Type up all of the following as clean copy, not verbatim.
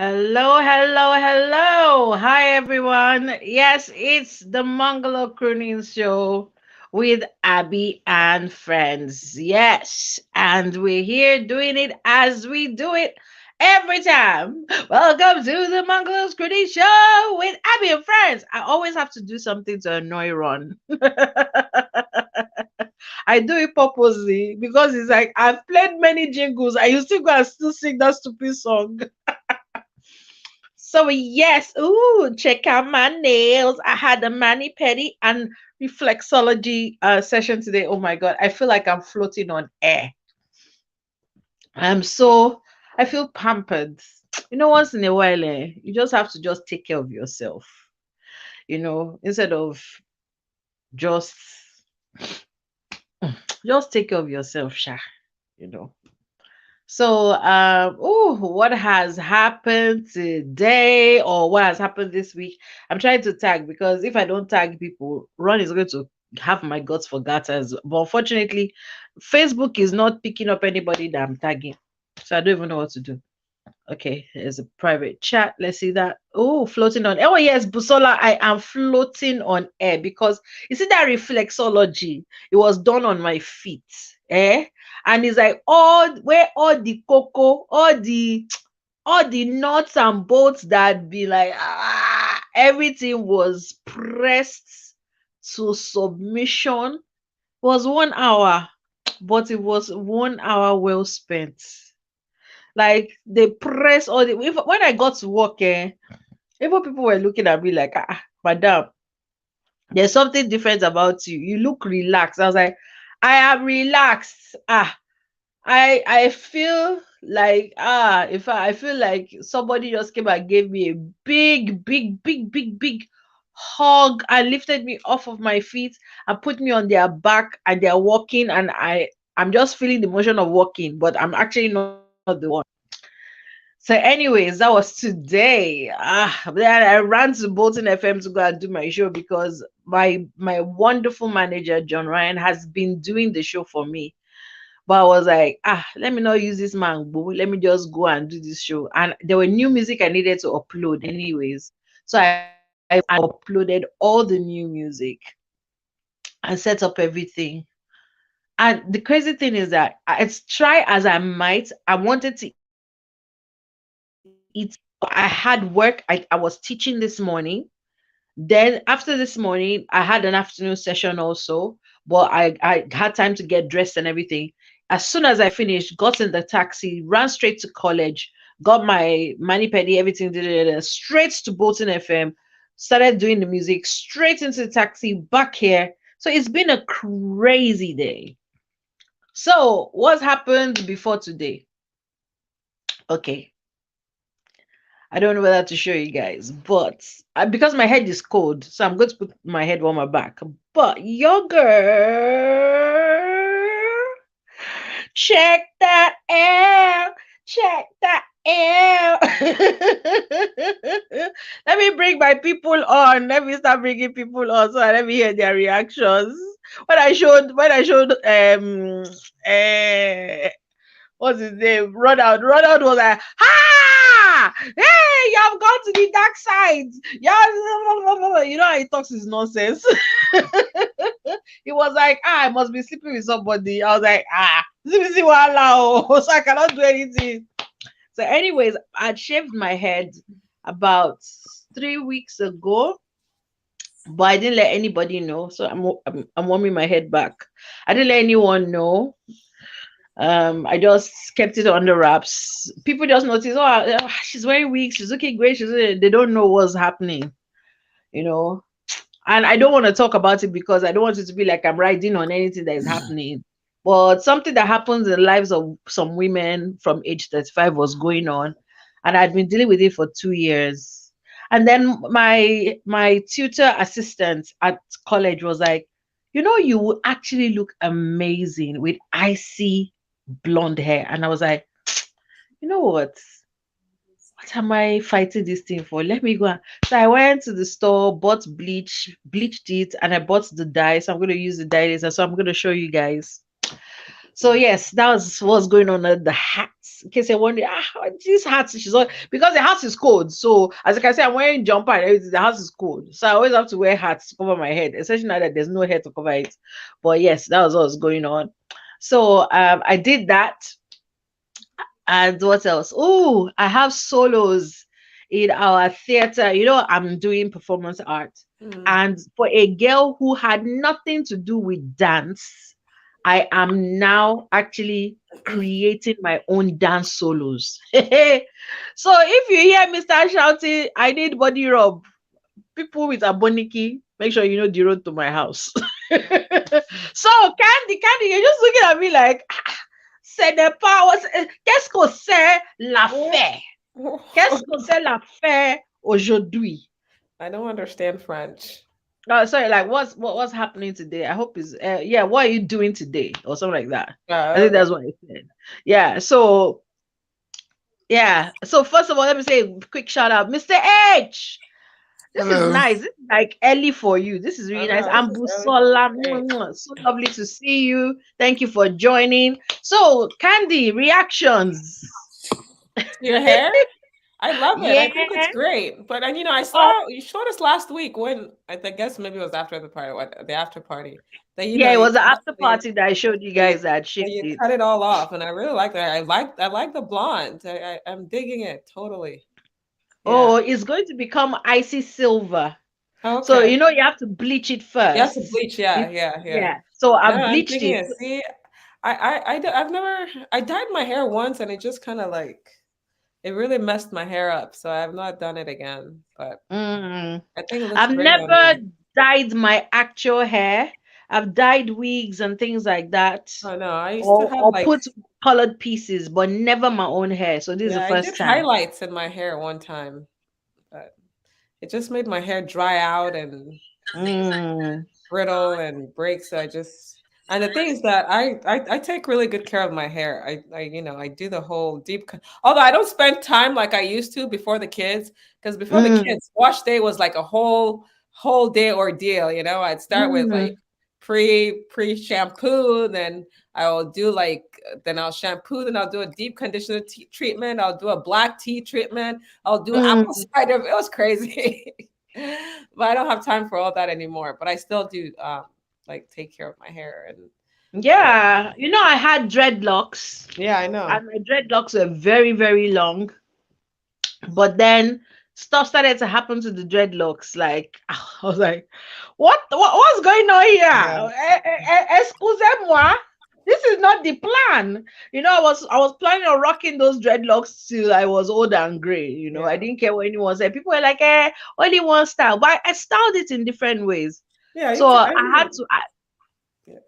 Hello, hello, hello. Hi, everyone. Yes, it's the MungalowCroonings Show with Abi and Friends. Yes, and we're here doing it as we do it every time. Welcome to the MungalowCroonings Show with Abi and Friends. I always have to do something to annoy Ron. I do it purposely because it's like I've played many jingles and you still go and still sing that stupid song. So yes, ooh, check out my nails. I had a mani pedi and reflexology session today. Oh my god, I feel like I'm floating on air. I'm so I feel pampered. Once in a while, you just have to just take care of yourself. Instead of just just take care of yourself, Sha. You know. So, what has happened today or what has happened this week? I'm trying to tag because if I don't tag people, Ron is going to have my guts for gatters. But unfortunately, Facebook is not picking up anybody that I'm tagging. So I don't even know what to do. Okay, there's a private chat. Let's see that. Oh, floating on. Oh, yes, Busola, I am floating on air because you see that reflexology, it was done on my feet. Eh? And it's like all the cocoa, all the nuts and bolts that be like everything was pressed to submission. It was 1 hour, but it was 1 hour well spent. Like they press all the when I got to work, even people were looking at me like, madam, there's something different about you. You look relaxed. I was like, I am relaxed. I feel like if I feel like somebody just came and gave me a big hug and lifted me off of my feet and put me on their back and they're walking and I'm just feeling the motion of walking, but I'm actually not the one. So, anyways, that was today. Then I ran to Bolton FM to go and do my show because my wonderful manager John Ryan has been doing the show for me. But I was like, let me not use this man, boo. Let me just go and do this show. And there were new music I needed to upload, anyways. So I uploaded all the new music and set up everything. And the crazy thing is that as try as I might, I wanted to eat. I had work. I was teaching this morning. Then after this morning, I had an afternoon session also, but I had time to get dressed and everything. As soon as I finished, got in the taxi, ran straight to college, got my mani pedi, everything, straight to Bolton FM, started doing the music, straight into the taxi, back here. So it's been a crazy day. So what happened before today? Okay, I don't know whether to show you guys, but because my head is cold, so I'm going to put my head on my back. But your girl, check that out, check that out. Let me bring my people on. Let me start bringing people on so let me hear their reactions. When I showed uh, what's his name? Ronald. Ronald was like, "Ha! Hey, you have gone to the dark side." Yeah, you know how he talks his nonsense. He was like, I must be sleeping with somebody. I was like, see so I cannot do anything. So, anyways, I'd shaved my head about 3 weeks ago, but I didn't let anybody know. So I'm warming my head back. I didn't let anyone know. I just kept it under wraps. People just notice, she's wearing wigs, she's looking great, they don't know what's happening, you know. And I don't want to talk about it because I don't want it to be like I'm riding on anything that is happening. But something that happens in the lives of some women from age 35 was going on, and I'd been dealing with it for 2 years. And then my tutor assistant at college was like, you will actually look amazing with icy blonde hair. And I was like, you know what am I fighting this thing for? Let me go. So I went to the store, bought bleach, bleached it, and I bought the dye. So I'm going to use the dye later. So I'm going to show you guys. So yes, that was what's going on at the hat. hats in case I wonder, these hats, she's all, because the house is cold. So as I can say, I'm wearing jumper and everything, the house is cold. So I always have to wear hats to cover my head, especially now that there's no hair to cover it. But yes, that was what was going on. So I did that. And what else? Oh, I have solos in our theater. I'm doing performance art. And for a girl who had nothing to do with dance, I am now actually creating my own dance solos. So if you hear me start shouting, I need body rub, people with a boniki, make sure you know the road to my house. So Candy, you're just looking at me like, c'est des pas, qu'est-ce que c'est l'affaire? Qu'est-ce que c'est l'affaire aujourd'hui? I don't understand French. Oh, sorry, like what's happening today? I hope is yeah, what are you doing today? Or something like that. I think Okay. that's what I said. Yeah, so first of all, let me say a quick shout out, Mr. H. This is Hello. nice. This is like early for you. This is I really nice. know this is early for Ambusola, me. so lovely to see you. Thank you for joining. So, Candy, reactions. Your hair? I love it. Yeah. I think it's great. But and I Oh, saw you showed us last week when I guess maybe it was after the party, the after party. That yeah, it you was the after actually party that I showed you that you, guys that that shaved you it. cut it all off, and I really like that. I like the blonde. I'm digging it totally. Yeah. Oh, it's going to become icy silver. So Okay. you have to bleach it You have to first. bleach. Yeah, yeah, yeah. Yeah. So I No, I'm bleached digging it. it. See, I've never I dyed my hair once, and it just kind of like it really messed my hair up. So I have not done it again, but Mm. I think it looks I've great on never you. dyed my actual hair. I've dyed wigs and things like that, Oh no, I used to or have or like, put colored pieces, but never my own hair. So this is the yeah, I did first time. highlights in my hair one time, but it just made my hair dry out and Mm. brittle and break. So and the thing is that I take really good care of my hair. I do the whole although I don't spend time like I used to before the kids, because before the Mm. kids, wash day was like a whole day ordeal. I'd start with like Mm. pre shampoo, then I will do like then I'll shampoo, then I'll do a deep conditioner treatment, I'll do a black tea treatment, I'll do apple Mm. cider. It was crazy. But I don't have time for all that anymore. But I still do like take care of my hair and yeah. Yeah, I had dreadlocks, Yeah, I know. and my dreadlocks were very, very long. But then stuff started to happen to the dreadlocks. Like I was like, what's going on Yeah. here? Excusez-moi. This is not the plan. I was planning on rocking those dreadlocks till I was old and gray. I Yeah. didn't care what anyone said. People were like, only one style. But I styled it in different ways. Yeah, So I I had mean, to yeah.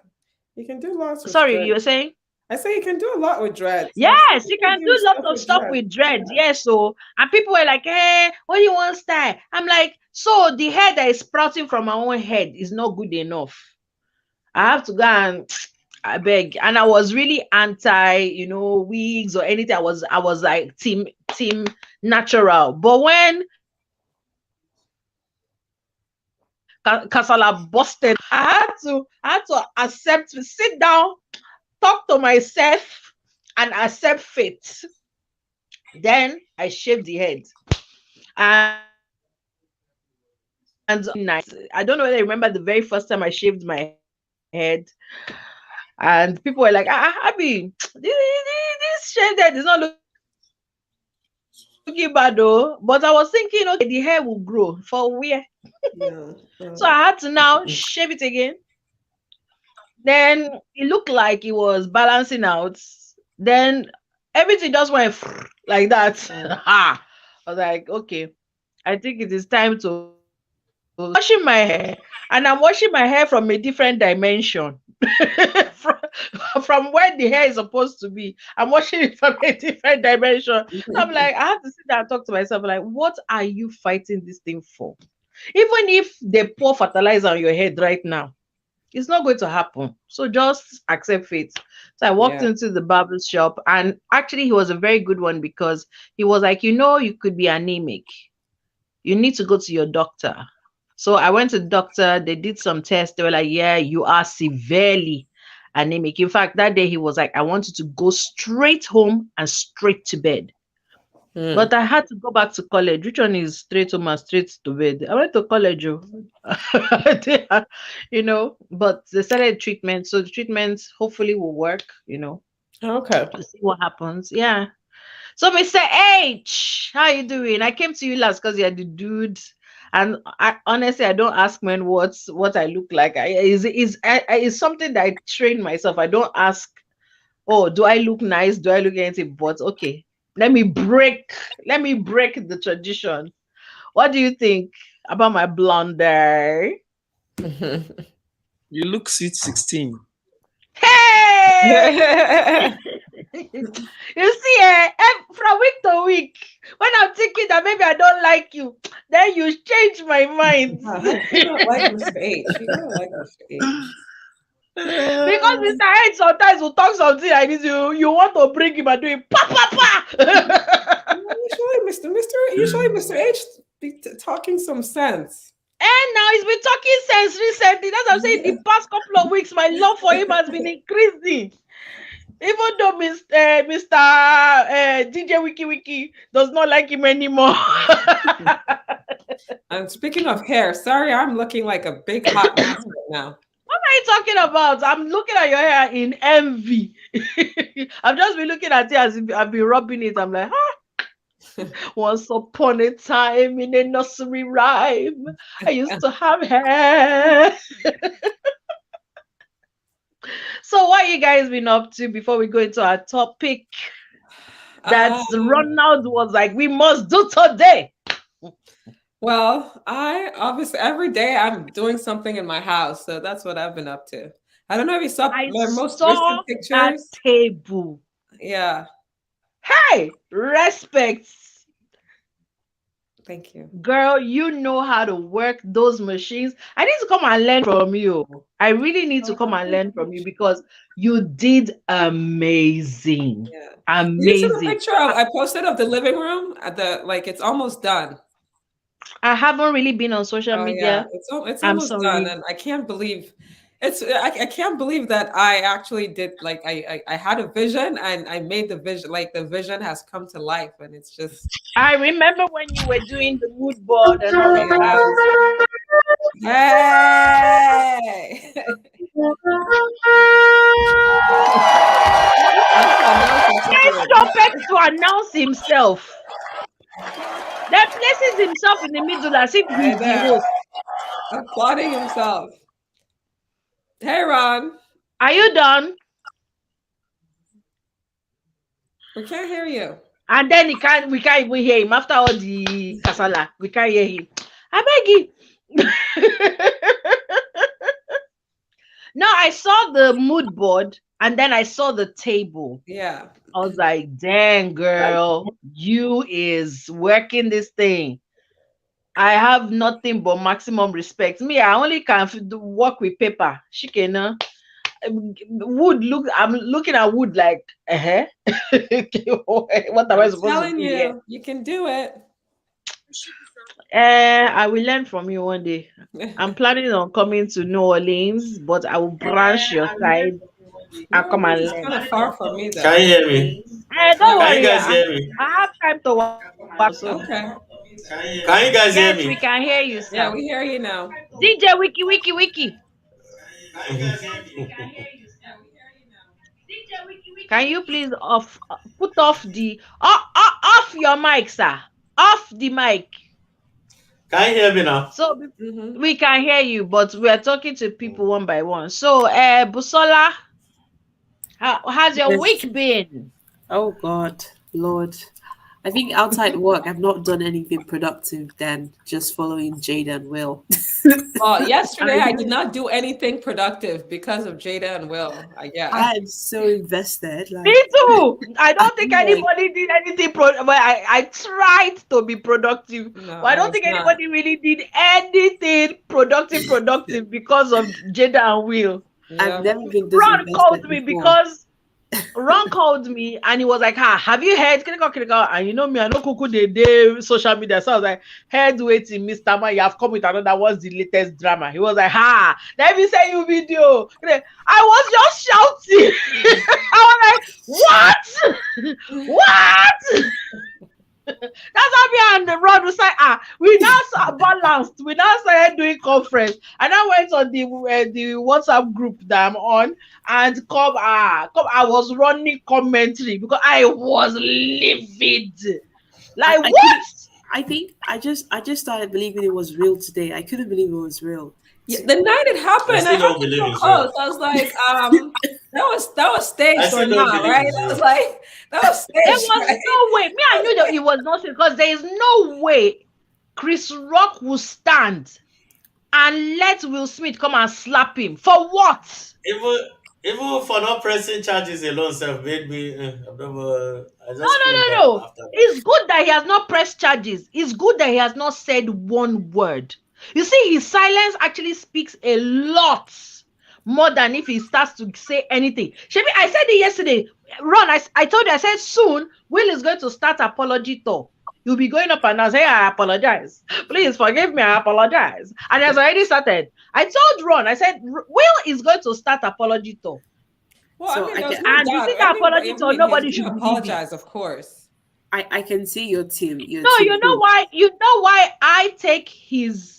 You can do lots with sorry, dread. you were saying? I say you can do a lot with dreads. There's some Yes, you people can do do lots stuff of with stuff dreads. with dreads. Yeah. Yes, so and people were like, "Hey, what do you want style?" I'm like, so the hair that is sprouting from my own head is not good enough. I have to go and I beg. And I was really anti, wigs or anything. I was like team natural. But when Kasala busted, I had to accept, sit down, talk to myself, and accept fate. Then I shaved the head. And nice. I don't know whether you remember the very first time I shaved my head. And people were like, Abby, this shaved head is not looking bad though. But I was thinking, okay, the hair will grow for where? So I had to now Yeah. shave it again. Then it looked like it was balancing out. Then everything just went like that. Yeah. I was like, okay, I think it is time to start washing my hair. And I'm washing my hair from a different dimension. from where the hair is supposed to be. I'm washing it from a different dimension. I'm like, I have to sit down and talk to myself, like, what are you fighting this thing for? Even if they pour fertilizer on your head right now, it's not going to happen. So just accept fate. So I walked Yeah. into the barber's shop, and actually, he was a very good one because he was like, you could be anemic. You need to go to your doctor. So I went to the doctor. They did some tests. They were like, yeah, you are severely anemic. In fact, that day he was like, I want you to go straight home and straight to bed. But I had to go back to college. Which one is straight home and straight to bed? I went to college, but they started treatment. So the treatments hopefully will work, Okay. to see what happens. Yeah. So Mr. H, how you doing? I came to you last because you're the dude. And honestly, I don't ask men what I look like. Is something that I train myself. I don't ask, oh, do I look nice? Do I look anything? But okay, let me break the tradition. What do you think about my blonde hair? You look sweet 16. Hey! You see, from week to week, when I'm thinking that maybe I don't like you, then you change my mind. You don't like Mr. H. You don't like Mr. H. Because Mr. H sometimes will talk something like this, you want to bring him and do it, pa pa pa. Usually Mr. H be talking some sense. And now he's been talking sense recently. That's what I'm saying. The past couple of weeks, my love for him has been increasing. Even though Mr. DJ Wiki does not like him anymore. And speaking of hair, sorry, I'm looking like a big hot mess right now. What are you talking about? I'm looking at your hair in envy. I've just been looking at it as if I've been rubbing it. I'm like, once upon a time in a nursery rhyme, I used to have hair. So what you guys been up to before we go into our topic that Ronald was like, we must do today? Well, I obviously every day I'm doing something in my house, so that's what I've been up to. I don't know if you saw my most recent pictures. That table. Yeah. Hey, respect. Thank you. Girl, you know how to work those machines. I need to come and learn from you. I really need to come and learn from you because you did amazing. Yeah. Amazing. You see the picture I posted of the living room at it's almost done. I haven't really been on social media. Yeah. It's almost done, and I can't believe I can't believe that I actually did. Like I had a vision and I made the vision. Like the vision has come to life, and it's just. I remember when you were doing the mood board and all of that. Hey! He stopped to announce himself. That places himself in the middle as if he's the host. Applauding himself. Hey, Ron. Are you done? We can't hear you. And then we can't even hear him after all the kasala. We can't hear him. I beg you. No, I saw the mood board and then I saw the table. Yeah. I was like, dang, girl, you is working this thing. I have nothing but maximum respect. Me, I only can work with paper. Shikena. Wood, I'm looking at wood like, what am I supposed to do here? You can do it. I will learn from you one day. I'm planning on coming to New Orleans, but I will branch your side. I'll come and learn. It's kind of far from me, though. Can you hear me? Don't worry. Can you guys hear me? I have time to watch. Okay. Can you guys hear Yes, me? we can hear you, sir. Yeah, we hear you now. DJ Wiki. Can you please put off the off your mic, sir? Off the mic. Can you hear me now? So we can hear you, but we are talking to people one by one. So, Busola, how's your week been? Oh God, Lord. I think outside work, I've not done anything productive than just following Jada and Will. Well, yesterday I did not do anything productive because of Jada and Will. I'm so invested. Me too. I don't think anybody did anything. I tried to be productive, but I don't think anybody really did anything productive because of Jada and Will. I've never been this Ron invested called me before. because Ron called me and he was like, have you heard? And you know me, I know Kuku they social media. So I was like, head waiting, Mr. Man, you have come with another. What's the latest drama? He was like, let me send you video. I was just shouting. I was like, what? What? That's how me and the Ron was like, we now balanced. We now started doing conference. And I went on the WhatsApp group that I'm on and I was running commentary because I was livid. Like, what? I think I just started believing it was real today. I couldn't believe it was real. Yeah, the night it happened, I don't believe so it's close. real. I was like, that was staged or not, right? I was like, that was staged. There was no way. Me, I knew that it was not because there is no way Chris Rock will stand and let Will Smith come and slap him. For what? Even for not pressing charges alone, self made me. No. It's good that he has not pressed charges. It's good that he has not said one word. You see, his silence actually speaks a lot more than if he starts to say anything. Shebi, I said it yesterday. Ron, I told you, I said soon Will is going to start apology tour. You'll be going up and say, I apologize. Please forgive me, I apologize. And it has already started. I told Ron, I said, Will is going to start apology tour. Well, So I mean, I there's can- no And you doubt. think apology tour, nobody should apologize, of course. I can see your team. You know why? You know why I take his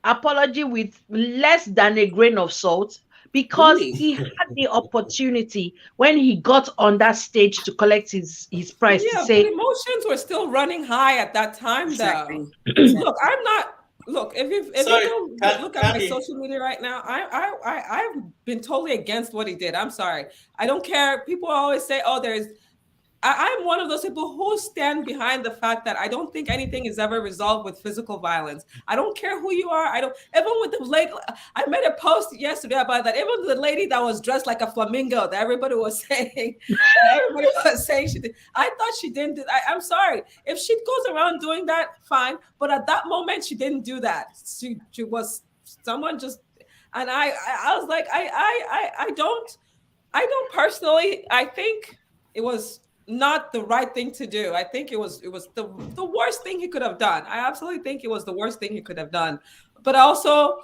apology with less than a grain of salt? Because Really? he had the opportunity when he got on that stage to collect his prize to say emotions were still running high at that time, Exactly. though. Look, I'm not. Look, if you go look at my social media right now, I've been totally against what he did. I'm sorry. I don't care. People always say, "Oh, I'm one of those people who stand behind the fact that I don't think anything is ever resolved with physical violence. I don't care who you are. Even with the lady, I made a post yesterday about that. Even the lady that was dressed like a flamingo that everybody was saying, she did. I thought she didn't do that. I'm sorry. If she goes around doing that, fine. But at that moment, she didn't do that. She was someone just, and I was like, I don't personally, I think it was not the right thing to do. I think it was the worst thing he could have done. I absolutely think it was the worst thing he could have done. But also,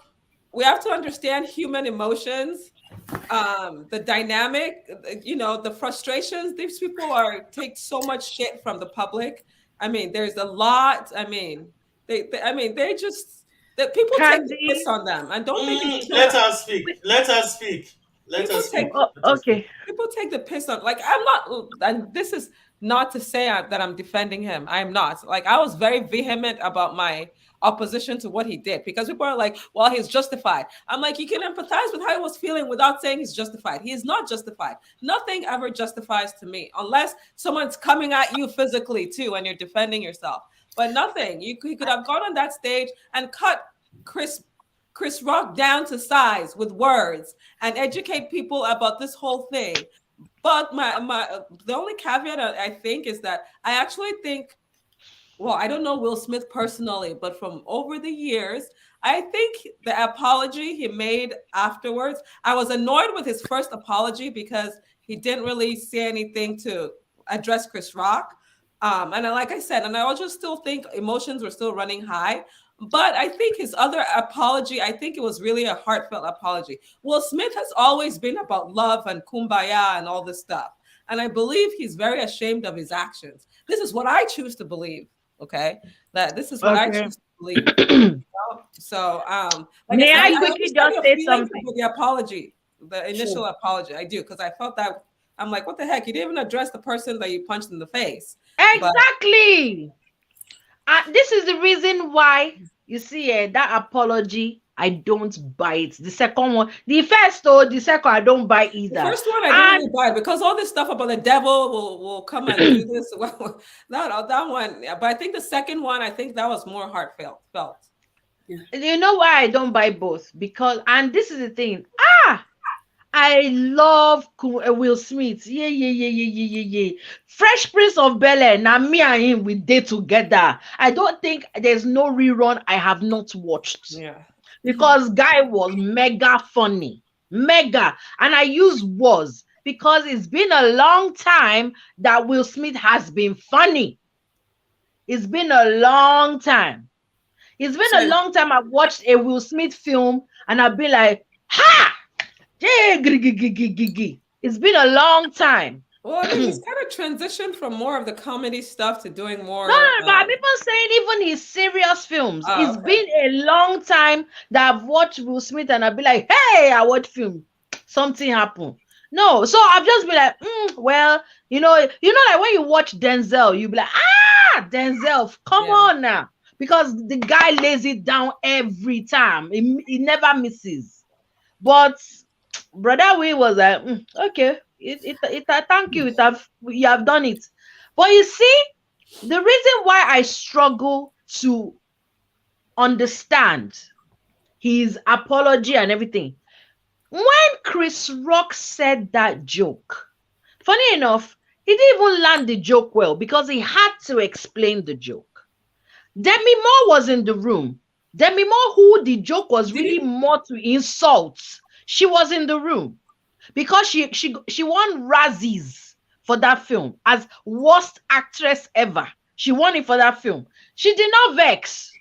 we have to understand human emotions, the dynamic, the frustrations. These people take so much shit from the public. I mean, there's a lot. I mean, they just that people take the piss on them, and don't think it's let us speak. Okay. People take the piss on. Like, I'm not, and this is not to say that I'm defending him. I'm not. Like, I was very vehement about my opposition to what he did because people are like, well, he's justified. I'm like, you can empathize with how he was feeling without saying he's justified. He is not justified. Nothing ever justifies to me unless someone's coming at you physically too and you're defending yourself. But nothing. He could have gone on that stage and cut Chris Rock down to size with words and educate people about this whole thing. But the only caveat I think is that I actually think, well, I don't know Will Smith personally, but from over the years, I think the apology he made afterwards, I was annoyed with his first apology because he didn't really say anything to address Chris Rock. And like I said, and I also still think emotions were still running high. But I think his other apology, I think it was really a heartfelt apology. Will Smith has always been about love and kumbaya and all this stuff. And I believe he's very ashamed of his actions. This is what I choose to believe. Okay. That this is what I choose to believe. So, like may I quickly just say something? With the apology, the initial apology, I do, because I felt that I'm like, what the heck? You didn't even address the person that you punched in the face. Exactly. This is the reason why you see that apology. I don't buy it. The second one, the first or the second, I don't buy either. The first one I didn't really buy because all this stuff about the devil will come and do this. Well, no, that one. But I think the second one, I think that was more heartfelt. Yeah. You know why I don't buy both? Because, and this is the thing. I love Will Smith. Yeah. Fresh Prince of Bel-Air. Now me and him, we did together. I don't think there's no rerun I have not watched. Yeah. Because guy was mega funny. Mega. And I use was. because it's been a long time that Will Smith has been funny. It's been a long time. It's been a long time I've watched a Will Smith film and I've been like, ha! It's been a long time. Well, he's kind of transitioned from more of the comedy stuff to doing more. No, but people saying even his serious films. It's been a long time that I've watched Will Smith and I'll be like, hey, I watched film. Something happened. No, so I've just been like, well, you know, like when you watch Denzel, you be like, Denzel, come on now. Because the guy lays it down every time. He never misses. But Brother Will was like, okay. Thank you. You have done it. But you see, the reason why I struggle to understand his apology and everything, when Chris Rock said that joke, funny enough, he didn't even land the joke well because he had to explain the joke. Demi Moore was in the room. Demi Moore, who the joke was really more to insult, she was in the room. Because she won Razzies for that film as worst actress ever. She won it for that film. She did not vex.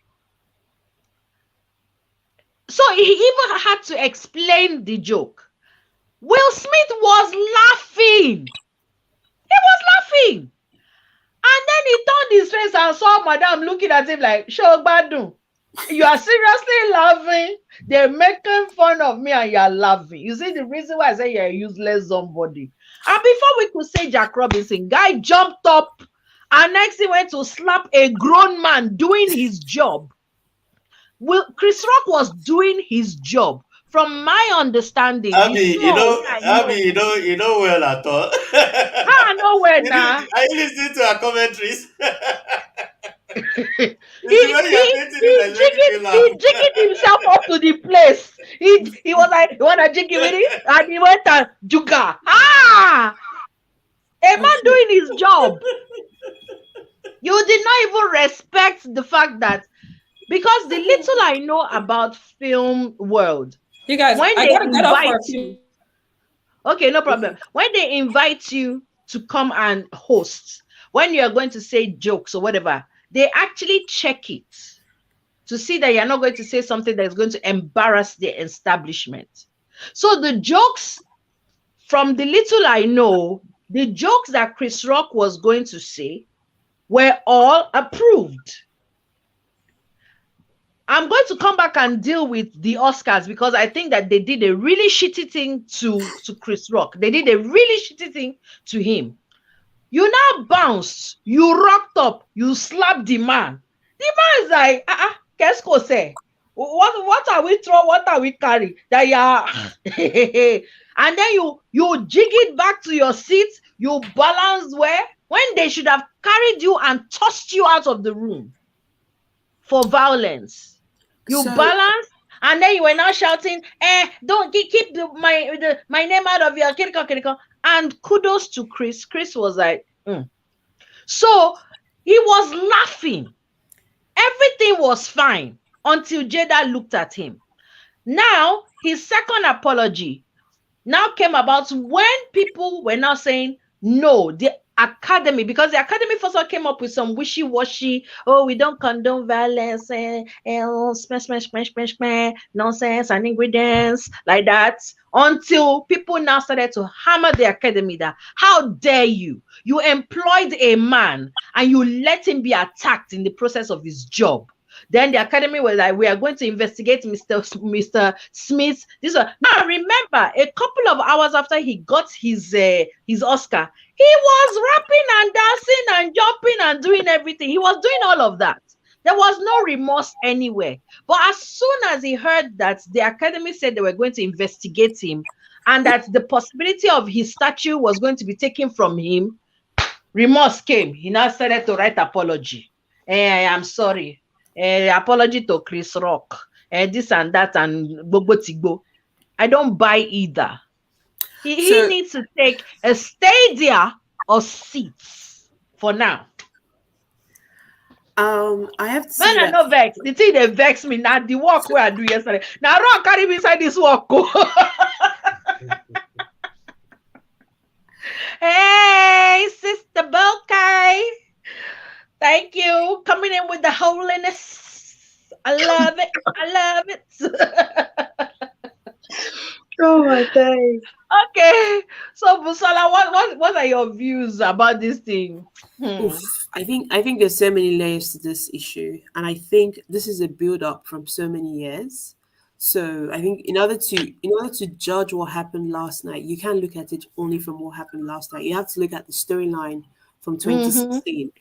So he even had to explain the joke. Will Smith was laughing. He was laughing. And then he turned his face and saw Madam looking at him like, Shogbadu, you are seriously laughing? They're making fun of me and you're laughing. You see the reason why I say you're a useless somebody. And before we could say Jack Robinson, guy jumped up and next he went to slap a grown man doing his job. Well, Chris Rock was doing his job. From my understanding, Abi, you know well at all. I know where now. Are you listening to our commentaries? He jigged himself up to the place. He was like, you wanna jiggy with it? And he went and juga. A man doing his job. You did not even respect the fact that, because the little I know about film world, you guys, when I they gotta get off invite you, okay, no problem. When they invite you to come and host, when you're going to say jokes or whatever, they actually check it to see that you're not going to say something that's going to embarrass the establishment. So the jokes, from the little I know, the jokes that Chris Rock was going to say were all approved. I'm going to come back and deal with the Oscars because I think that they did a really shitty thing to Chris Rock. They did a really shitty thing to him. You now bounced, you rocked up, you slapped the man. The man is like, Kesko say, what are we throw? What are we carry? That and then you jig it back to your seat, you balance where when they should have carried you and tossed you out of the room for violence. You balance, and then you were now shouting, don't keep my name out of your kiriko. And kudos to Chris. Chris was like, So he was laughing. Everything was fine until Jada looked at him. Now, his second apology now came about when people were now saying, no, the academy, because the academy first of all came up with some wishy-washy, we don't condone violence, nonsense and ingredients like that, until people now started to hammer the academy that, how dare you employed a man and you let him be attacked in the process of his job. Then the academy was like, we are going to investigate Mr. Smith. Now remember, a couple of hours after he got his Oscar, he was rapping and dancing and jumping and doing everything. He was doing all of that. There was no remorse anywhere. But as soon as he heard that the academy said they were going to investigate him and that the possibility of his statue was going to be taken from him, remorse came. He now started to write apology. I'm sorry. Apology to Chris Rock. This and that and Bobo Tigbo. I don't buy either. He needs to take a stadia or seats for now. I have to say Man, I no vex. The thing that vex me now, the work where I do yesterday. Now Rock carry me inside this work. Oh my days. Okay. So Busola, what are your views about this thing? Oof. I think there's so many layers to this issue, and I think this is a build up from so many years. So I think in order to judge what happened last night, you can't look at it only from what happened last night. You have to look at the storyline from Mm-hmm. 2016.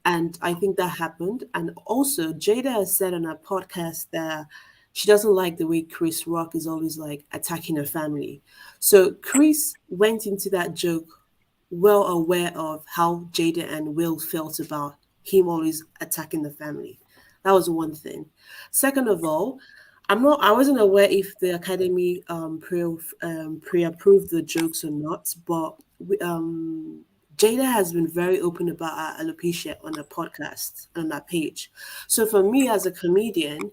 And I think that happened. And also, Jada has said on her podcast that she doesn't like the way Chris Rock is always like attacking her family. So Chris went into that joke well aware of how Jada and Will felt about him always attacking the family. That was one thing. Second of all, I wasn't aware if the Academy pre-approved the jokes or not, but Jada has been very open about her alopecia on her podcast on that page. So for me as a comedian,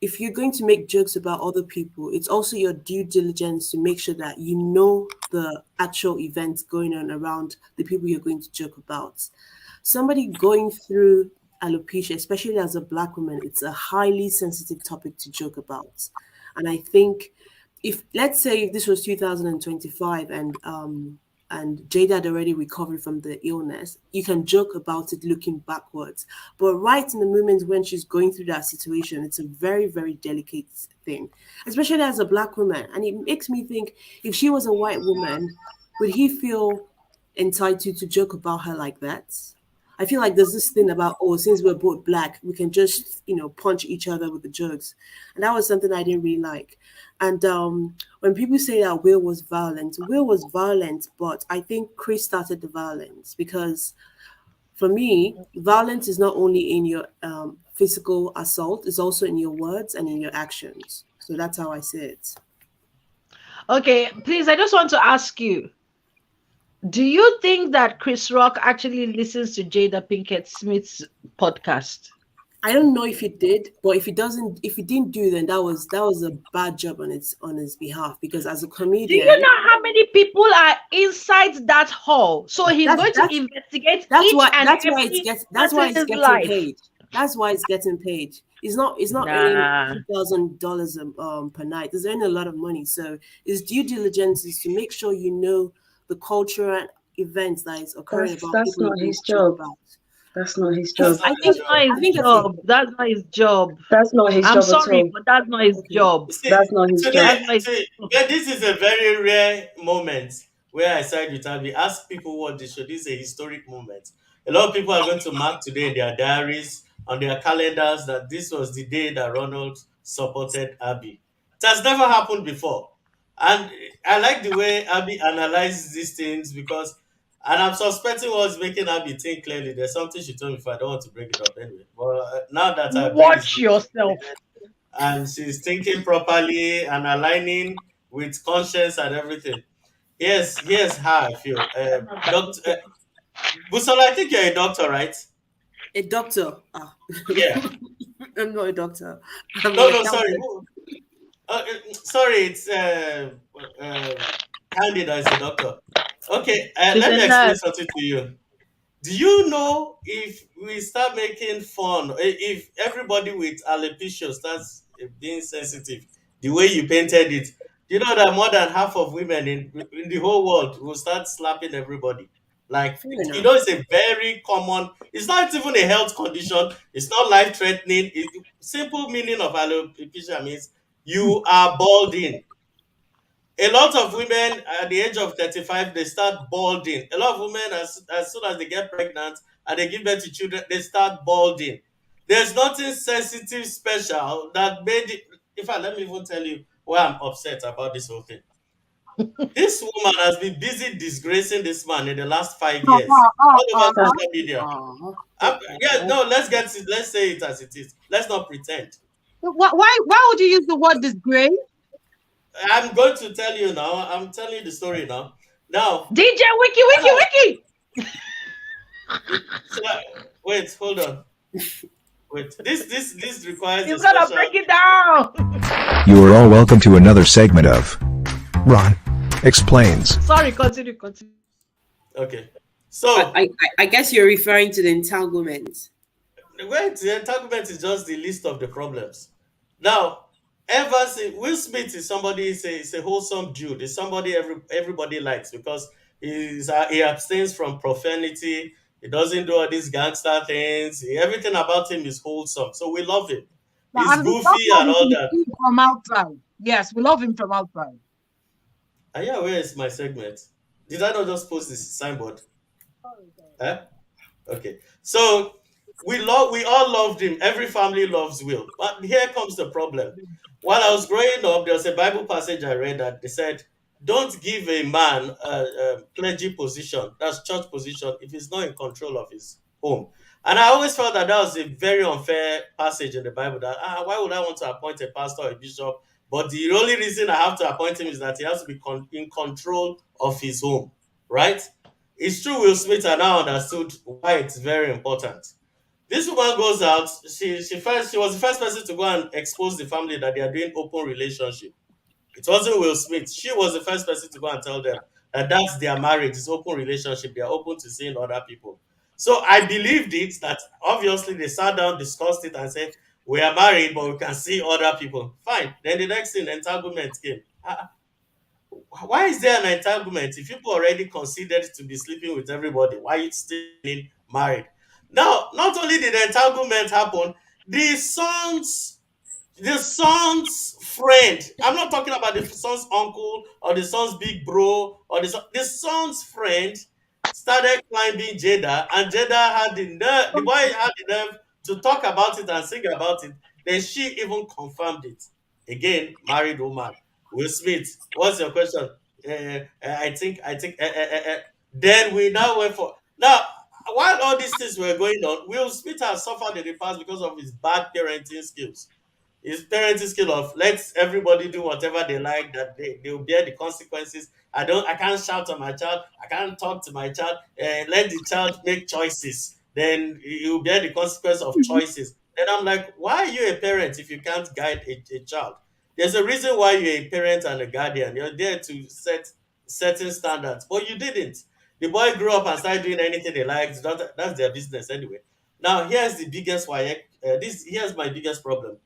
if you're going to make jokes about other people, it's also your due diligence to make sure that you know the actual events going on around the people you're going to joke about. Somebody going through alopecia, especially as a black woman, it's a highly sensitive topic to joke about. And I think if let's say if this was 2025 and Jada had already recovered from the illness, you can joke about it looking backwards. But right in the moment when she's going through that situation, it's a very, very delicate thing, especially as a black woman. And it makes me think if she was a white woman, would he feel entitled to joke about her like that? I feel like there's this thing about, oh, since we're both black, we can just, punch each other with the jokes. And that was something I didn't really like. And when people say that Will was violent, but I think Chris started the violence because for me, violence is not only in your physical assault, it's also in your words and in your actions. So that's how I see it. Okay, please, I just want to ask you, do you think that Chris Rock actually listens to Jada Pinkett Smith's podcast? I don't know if he did, but if he didn't do, then that was a bad job on his behalf. Because as a Do you comedian, know how many people are inside that hall? So he's that's going to that's investigate that's each why and that's why it's every get that's why it's person's getting life. paid. That's why it's getting paid. It's not earning Nah. $2,000 per night. It's earning a lot of money. So his due diligence is to make sure you know the cultural events that is occurring about That's people you're not going his to joke job. about. That's not his Yes, job. That's not I his think That's job. not I his think okay, job. That's not his job. That's not his I'm job at sorry, all. but that's not his okay. job. See, That's not his today, job. That's not his see, job. yeah, this is a very rare moment where I side with Abby. Ask people what they show. This is a historic moment. A lot of people are going to mark today in their diaries, on their calendars, that this was the day that Ronald supported Abby. It has never happened before. And I like the way Abby analyzes these things because, and I'm suspecting what's making Abby think clearly. There's something she told me before. I don't want to bring it up anyway. But now that her brain is Watch being yourself. stimulated, and she's thinking properly and aligning with conscience and everything. Here's how I feel. Doctor Busola, I think you're a doctor, right? A doctor. Yeah. I'm not a doctor. I'm an No, no, sorry. accountant. Sorry, it's Candida is the doctor. Okay, She's let a me explain nurse. something to you. Do you know if we start making fun, if everybody with alopecia starts being sensitive, the way you painted it, do you know that more than half of women in the whole world will start slapping everybody? Like, Fair it's enough. a very common, it's not even a health condition, it's not life threatening. Simple meaning of alopecia means you are balding. A lot of women at the age of 35, they start balding. A lot of women, as soon as they get pregnant and they give birth to children, they start balding. There's nothing sensitive special that made it. In fact, let me even tell you why I'm upset about this whole thing. This woman has been busy disgracing this man in the last 5 years all over That's social media. Yeah, Uh-huh. no, let's say it as it is. Let's not pretend. Why would you use the word disgrace? I'm going to tell you now. I'm telling you the story now. Now, DJ Wiki when Wiki I, Wiki. So, wait, hold on. Wait. This requires a He's gonna special. break it down. You are all welcome to another segment of Ron Explains. Sorry, continue. Okay. I, So I I guess you're referring to the entanglement. wait, the entanglement is just the list of the problems. Now, ever since Will Smith is somebody, is a wholesome dude. Is somebody everybody likes because he abstains from profanity. He doesn't do all these gangster things. Everything about him is wholesome, so we love him. Yeah, He's and we love goofy what and we all can that. see from outside. Yes, we love him from outside. Yeah, where is my segment? Did I not just post this signboard? Eh? Okay. So we all loved him. Every family loves Will. But here comes the problem. While I was growing up, there was a Bible passage I read that they said, "Don't give a man a clergy position, that's church position, if he's not in control of his home." And I always felt that that was a very unfair passage in the Bible. That why would I want to appoint a pastor or a bishop? But the only reason I have to appoint him is that he has to be in control of his home, right? It's true Will Smith and now understood why it's very important. This woman goes out, she was the first person to go and expose the family that they are doing open relationship. It wasn't Will Smith. She was the first person to go and tell them that that's their marriage, it's open relationship. They are open to seeing other people. So I believed it that obviously they sat down, discussed it, and said, "We are married, but we can see other people." Fine. Then the next thing, entanglement came. Why is there an entanglement if people already considered to be sleeping with everybody? Why you still being married? Now, not only did the entanglement happen, the son's the son's friend. I'm not talking about the son's uncle or the son's big bro or the son's friend started climbing Jada, and Jada had the boy had the nerve to talk about it and sing about it. Then she even confirmed it. Again, married woman. Will Smith, what's your question? Then we now went for now. While all these things were going on, Will Smith has suffered in the past because of his bad parenting skills. His parenting skill of let everybody do whatever they like, that they will bear the consequences. I can't shout at my child, I can't talk to my child, let the child make choices, then you bear the consequence of choices. Then I'm like, why are you a parent if you can't guide a child? There's a reason why you're a parent and a guardian. You're there to set certain standards, but you didn't. The boy grew up and started doing anything they liked. That's their business anyway. Now here's the biggest why. Here's my biggest problem.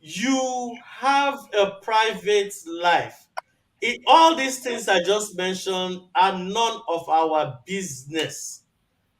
You have a private life. All these things I just mentioned are none of our business.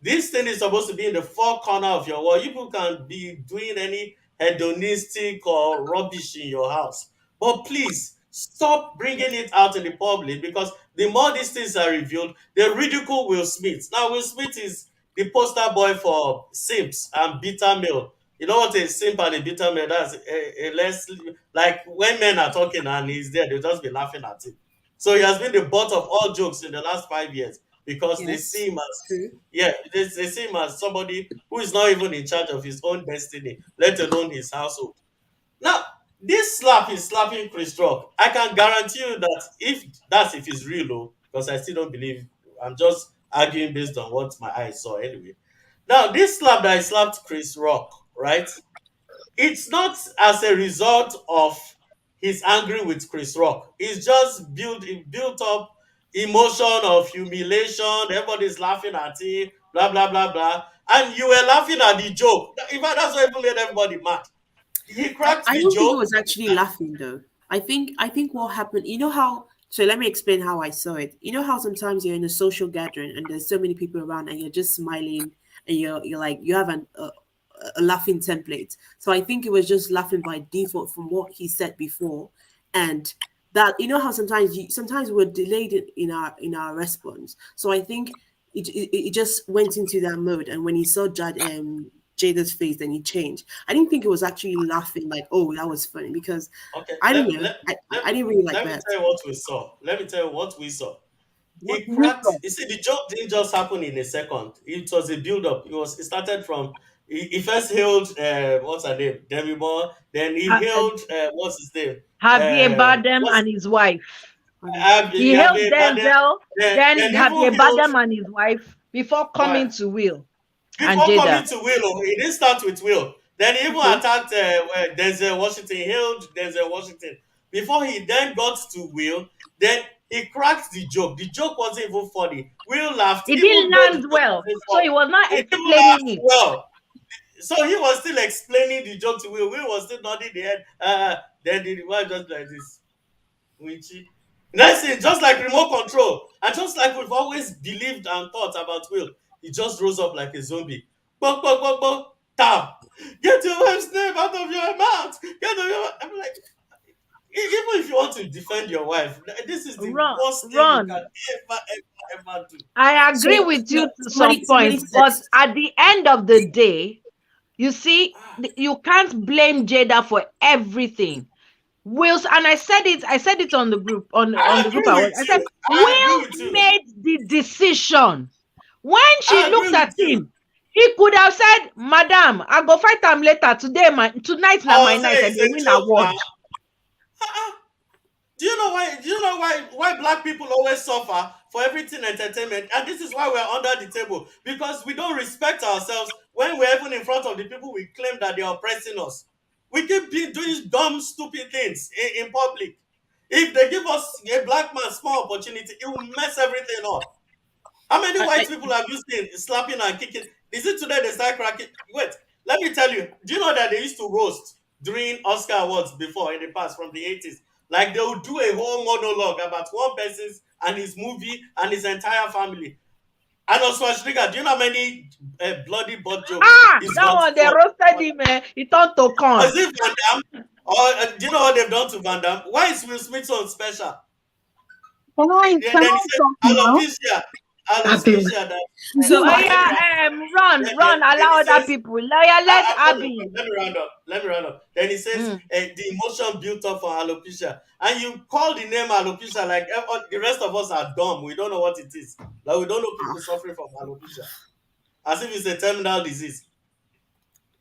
This thing is supposed to be in the four corner of your wall. You people can be doing any hedonistic or rubbish in your house. But please stop bringing it out in the public, because the more these things are revealed, they ridicule Will Smith. Now, Will Smith is the poster boy for simps and bitter male. You know what a simp and a bitter male, that's a less, like when men are talking and he's there, they'll just be laughing at him. So he has been the butt of all jokes in the last 5 years because they Yes, see him as, true. yeah, they see him as somebody who is not even in charge of his own destiny, let alone his household. Now, this slap is slapping Chris Rock. I can guarantee you that if it's real, though, because I still don't believe, I'm just arguing based on what my eyes saw anyway. Now, this slap that I slapped Chris Rock, right? It's not as a result of he's angry with Chris Rock. It's just built up emotion of humiliation. Everybody's laughing at him, blah blah blah blah. And you were laughing at the joke. In fact, that's what even made everybody mad. He cracked I the don't think I joke. was actually laughing though. I think what happened, you know how, so let me explain how I saw it. You know how sometimes you're in a social gathering and there's so many people around and you're just smiling and you're like you have a laughing template. So I think it was just laughing by default from what he said before, and that, you know how sometimes we're delayed in our response. So I think it just went into that mode, and when he saw Jada's face, then he changed. I didn't think it was actually laughing like, oh, that was funny, because Okay, I don't know. I didn't really like let me that. tell you what we saw. Let me tell you what we saw. What He do we cracked. saw? You see, the joke didn't just happen in a second. It was a build up. It started from. He first hailed what's her name, Demi Moore. Then he Ha- uh, hailed what's his name, Javier Bardem what's and his wife. He hailed Yabe Bade. Denzel, then Then even Javier hailed Bardem and his wife before coming right to Will and before coming Jada. to Will. Oh, he didn't start with Will. Then he even Okay. attacked Denzel Washington. He hailed Denzel Washington before he then got to Will. Then he cracked the joke. The joke wasn't even funny. Will laughed, It even didn't though the land joke well, wasn't so funny. he was not He didn't explaining laugh it. well. So he was still explaining the joke to Will. Will was still nodding the head. Then the wife just like this, Winchi. Next thing, just like remote control, and just like we've always believed and thought about Will, he just rose up like a zombie. Bok, bok, bok, bok, tap. Get your wife's name out of your mouth. Get out of your mouth. I'm like, even if you want to defend your wife, this is the Run, worst thing you can run. ever do. I agree So, with you to some somebody point, but said, at the end of the day, you see, you can't blame Jada for everything. Will, and I said it on the group, on I the group agree I was. with I said, you. I agree with Will you. made the decision. When she I agree looked at with you. him, he could have said, Madam, I go fight him later. Tonight na my I'll night, say and it's they a win joke award. now. Do you know why? Do you know why black people always suffer for everything entertainment? And this is why we're under the table, because we don't respect ourselves when we're even in front of the people we claim that they are oppressing us. We keep doing dumb, stupid things in public. If they give us a black man small opportunity, it will mess everything up. How many white people have you seen slapping and kicking? Is it today they start cracking? Wait, let me tell you. Do you know that they used to roast during Oscar awards before in the past from the 80s? Like they would do a whole monologue about one person's and his movie and his entire family. And also Schwarzenegger, do you know how many bloody butt jokes he's That got one, they to roasted him, he turned to Is corn. it Van Damme? Or do you know what they've done to Van Damme? Why is Will Smith so special? Can I Then can he I said, talk now? alopecia, that so Oh let me yeah, round run, then allow he other says, people. Lawyer, let sorry, Abby. let me round up. Let me round up. Then he says, Mm. the emotion built up for alopecia. And you call the name alopecia like the rest of us are dumb. We don't know what it is. Like we don't know people suffering from alopecia. As if it's a terminal disease.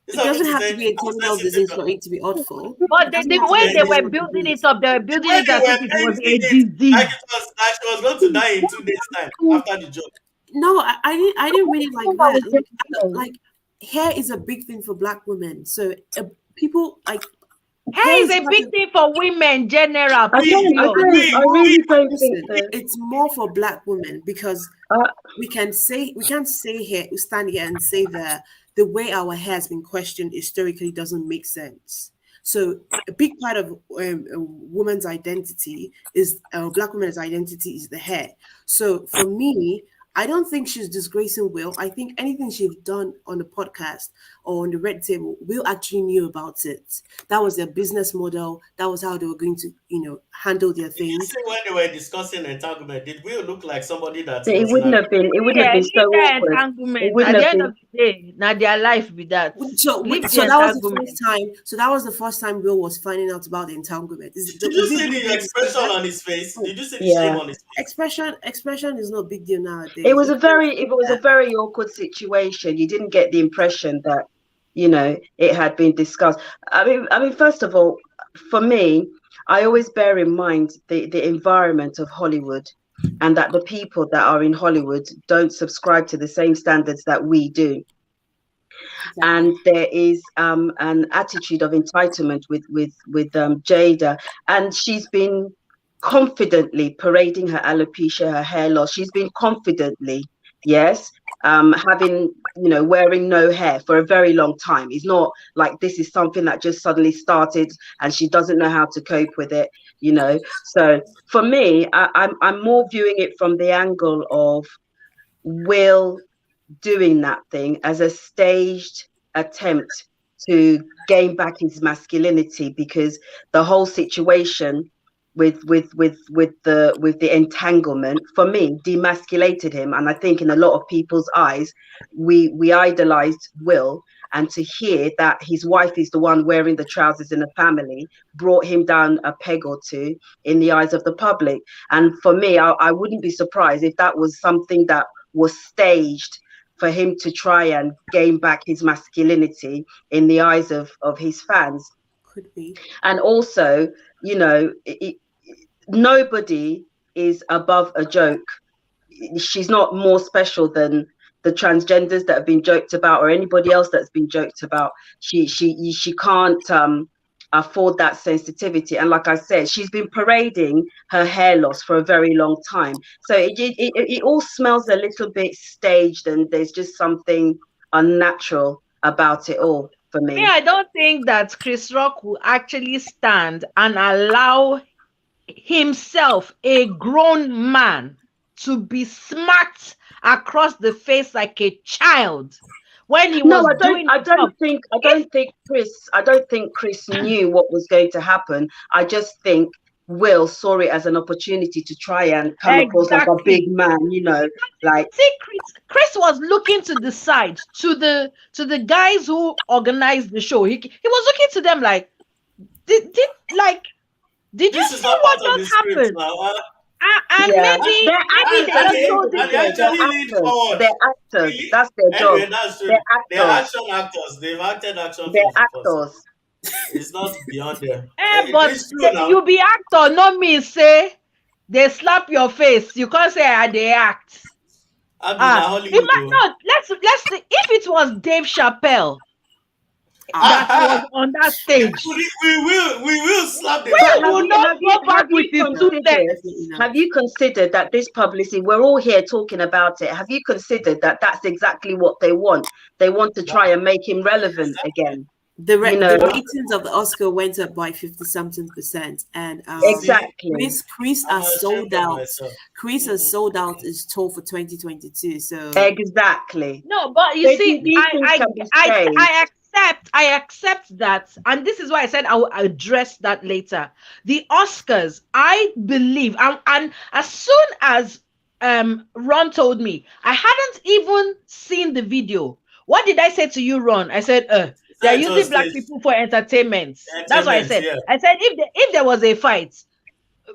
it Instead of you doesn't to have to say, be a I'm terminal sensitive. disease for it to be awful. But It doesn't the have to be way a they were terminal building it disease. up, they were building When it they as if were it was painting a it disease. like it was like she was going to die in 2 days' time after the joke. No, I didn't really like think I that. was just saying. Like hair is a big thing for black women. So people like hair Hair is is a part big of, thing for women, general, I period. really don't think listen, so. it's more for black women because Uh, we can't say here, we stand here and say that the way our hair has been questioned historically doesn't make sense. So a big part of a woman's identity is black woman's identity is the hair. So for me, I don't think she's disgracing Will. I think anything she's done on the podcast or on the red table, Will actually knew about it. That was their business model. That was how they were going to, handle their Did you things. see when they were discussing entanglement? Did Will look like somebody that It was in wouldn't a have been. It wouldn't have Yeah, been so leave their awkward. It entanglement. wouldn't At the have end been. of the day, now their life be that. Leave the So that was the entanglement. first time. So that was the first time Will was finding out about the entanglement. Did you Is it see big the deal to say expression that? on his face? Did you see the shame Yeah. on his face? Expression is no big deal nowadays. It was a If you very. say It was a that, very awkward situation. You didn't get the impression that it had been discussed. I mean, first of all, for me, I always bear in mind the environment of Hollywood, and that the people that are in Hollywood don't subscribe to the same standards that we do. exactly. And there is an attitude of entitlement with Jada, and she's been confidently parading her alopecia, her hair loss. She's been confidently, yes, having wearing no hair for a very long time. It's not like this is something that just suddenly started and she doesn't know how to cope with it. So for me, I'm more viewing it from the angle of Will doing that thing as a staged attempt to gain back his masculinity, because the whole situation with the entanglement, for me, demasculated him. And I think in a lot of people's eyes, we idolized Will, and to hear that his wife is the one wearing the trousers in the family brought him down a peg or two in the eyes of the public. And for me, I wouldn't be surprised if that was something that was staged for him to try and gain back his masculinity in the eyes of his fans. Could be. And also, nobody is above a joke. She's not more special than the transgenders that have been joked about, or anybody else that's been joked about. She can't afford that sensitivity. And like I said, she's been parading her hair loss for a very long time. So it all smells a little bit staged, and there's just something unnatural about it all. for me. I don't think that Chris Rock will actually stand and allow himself, a grown man, to be smacked across the face like a child when he was doing. I don't think Chris knew what was going to happen. I just think Will saw it as an opportunity to try and come across like a big man, like. See, Chris was looking to the side, to the guys who organized the show. He was looking to them like, did you see what just happened? And maybe they're actors. That's their job. They're action actors. They've acted action. They're actors. It's not beyond them. But you be actor, not me. Say they slap your face. You can't say they act. Let's if it was Dave Chappelle that was on that stage, we will slap the face. We will not go back with his 2 legs. Have you considered that this publicity, we're all here talking about it, have you considered that that's exactly what they want? They want to try and make him relevant again. The ratings of the Oscar went up by 50-something%, and exactly. Chris has sold out. Chris has sold out his tour for 2022. So exactly. No, but you see, I accept that, and this is why I said I will address that later. The Oscars, I believe, and as soon as Ron told me, I hadn't even seen the video. What did I say to you, Ron? I said, they're using black people for entertainment. That's what I said. Yeah. I said if there was a fight,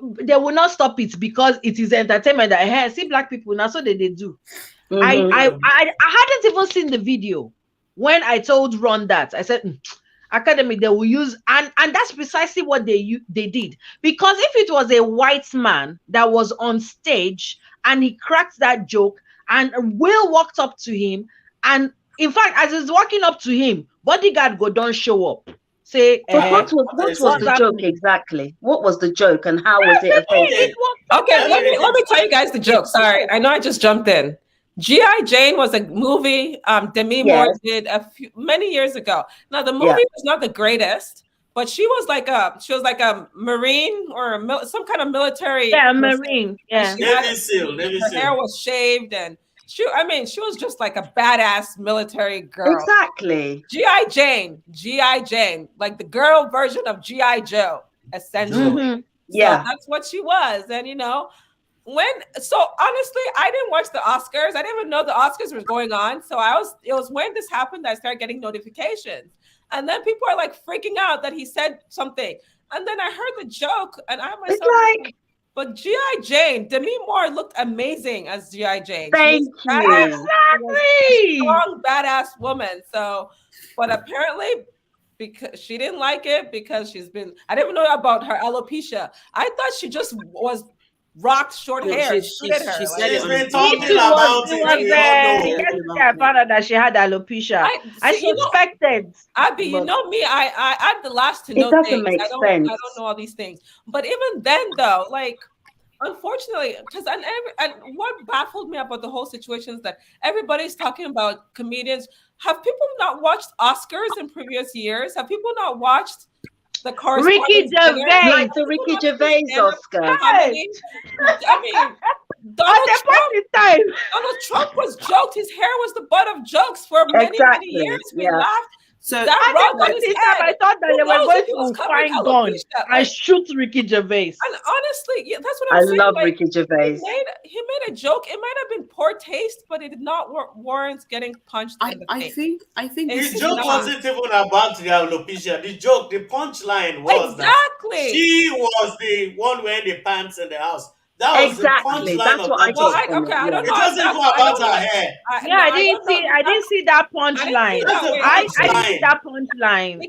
they will not stop it because it is entertainment. I see black people now, so they do. Mm-hmm. I hadn't even seen the video when I told Ron that. I said, Academy, they will use, and that's precisely what they did. Because if it was a white man that was on stage and he cracked that joke, and Will walked up to him, and in fact, as he's walking up to him, bodyguard don't show up. Say, what was the joke exactly? What was the joke and how was it affected? Okay, let me tell you guys the joke. Sorry, I know I just jumped in. G.I. Jane was a movie Demi Moore did many years ago. Now the movie was not the greatest, but she was like a Marine or some kind of military. Yeah, Marine. Yeah, Navy SEAL. Her hair was shaved and. She was just like a badass military girl. Exactly. G.I. Jane, like the girl version of G.I. Joe, essentially. Mm-hmm. Yeah. So that's what she was. And, so honestly, I didn't watch the Oscars. I didn't even know the Oscars was going on. So it was when this happened that I started getting notifications. And then people are like freaking out that he said something. And then I heard the joke and I myself. But G.I. Jane, Demi Moore looked amazing as G.I. Jane. Thank you. Exactly. Strong, badass woman. So, but apparently, because she didn't like it, because I didn't even know about her alopecia. I thought she just was rocked short hair. She's been talking about it. I found out that she had alopecia. I suspected. Abby, you know me. I'm the last to know things. I don't know all these things. But even then, though, like, unfortunately, because and what baffled me about the whole situation is that everybody's talking about comedians. Have people not watched Oscars in previous years? Have people not watched the Ricky Gervais, like the Ricky Gervais Oscar? I mean, Donald Trump was joked. His hair was the butt of jokes for many years. We laughed. So I thought that they were going to find gun and shoot Ricky Gervais. And honestly, that's what I'm saying. I love Ricky Gervais. He made a joke. It might have been poor taste, but it did not warrant getting punched in the face. I think his joke wasn't even about the alopecia. The punchline was that she was the one wearing the pants in the house. That was exactly. That's what I thought. I don't know. It doesn't go about her hair. I didn't see that punchline. I didn't see that punchline.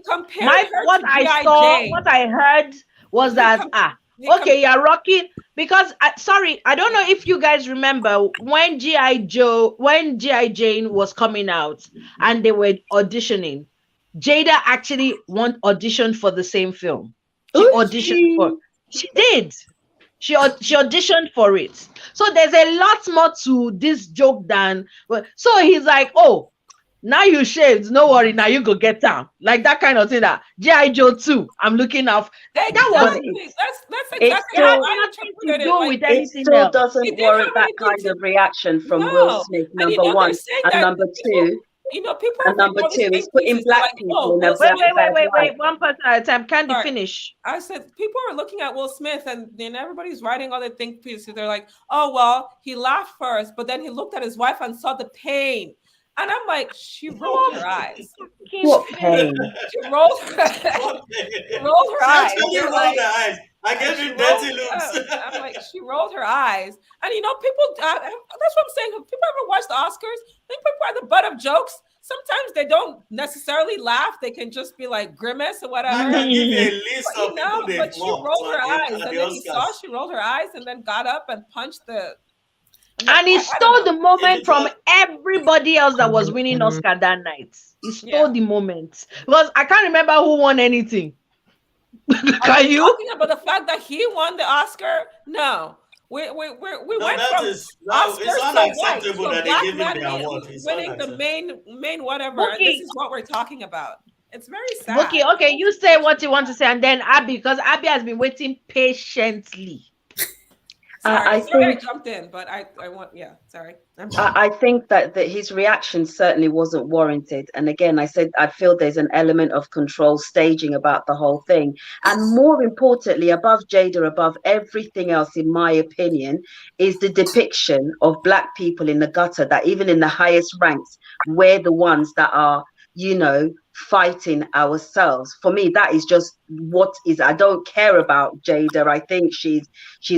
What I heard was that okay, you're rocking because sorry, I don't know if you guys remember when G.I. Jane was coming out and they were auditioning. Jada actually auditioned for the same film. She did. She auditioned for it. So there's a lot more to this joke than. So he's like, oh, Now you shaved, no worry. Now you go get down, like that kind of thing. That GI Joe 2, I'm looking out. That was That's It exactly it has how still, I nothing to interpreted it. do Like with it anything still else. it doesn't didn't warrant have that anything kind to of reaction from Will no. Smith, And number they're one. saying And that number people, two, people and are making number all these two is think putting pieces. They're black like, people oh, in a Will Wait, Smith. very wait, wait, bad wait, light. wait. One person at a time. Can't you Sorry. finish? I said people are looking at Will Smith and then everybody's writing all the think pieces. They're like, oh well, he laughed first, but then he looked at his wife and saw the pain. And I'm like, she rolled her eyes. What pain? She rolled her, she rolled her She eyes. actually They're rolled like, her eyes. I gave she him rolled. dirty looks. I'm like, she rolled her eyes, and people. That's what I'm saying. If people ever watch the Oscars, I think people are the butt of jokes. Sometimes they don't necessarily laugh; they can just be like grimace or I whatever. can give you a list But, of people they've but she mocked rolled her eyes, at and the then he saw Oscars. she rolled her eyes, and then got up and punched the. And he I stole don't the know. moment from everybody else that was winning Oscar that night. He stole the moment because I can't remember who won anything. Can you? Talking about the fact that he won the Oscar? No. We No, went that from is Oscars it's so white unacceptable to a that they black give him man the award. It's winning the unacceptable. main whatever, and this Bookie, is what we're talking about. It's very Bookie, sad. okay, you say what you want to say, and then Abby, because Abby has been waiting patiently. Sorry, I sorry, I think jumped in, but I want sorry. I think that his reaction certainly wasn't warranted. And again, I said I feel there's an element of control staging about the whole thing. And more importantly, above Jada, above everything else, in my opinion, is the depiction of black people in the gutter, that even in the highest ranks, we're the ones that are, fighting ourselves. For me, that is just what is. I don't care about Jada. I think she's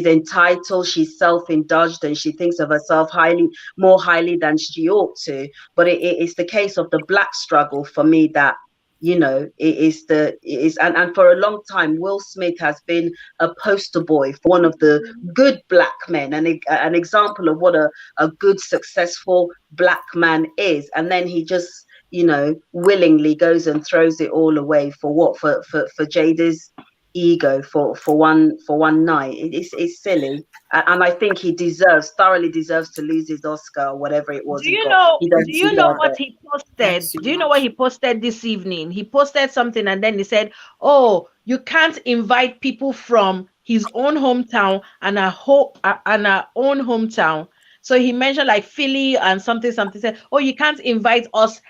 entitled, she's self-indulged, and she thinks of herself more highly than she ought to. But it's the case of the black struggle for me that it is and for a long time Will Smith has been a poster boy for one of the good black men, and an example of what a good successful black man is. And then he just willingly goes and throws it all away for what? For Jada's ego for one night. It's silly, and I think he thoroughly deserves to lose his Oscar or whatever it was Do he you got. know? He Do doesn't you know deserve what it. he posted? Too Do you know much. what he posted this evening? He posted something, and then he said, "Oh, you can't invite people from his own hometown and our own hometown." So he mentioned like Philly and something. Said, "Oh, you can't invite us.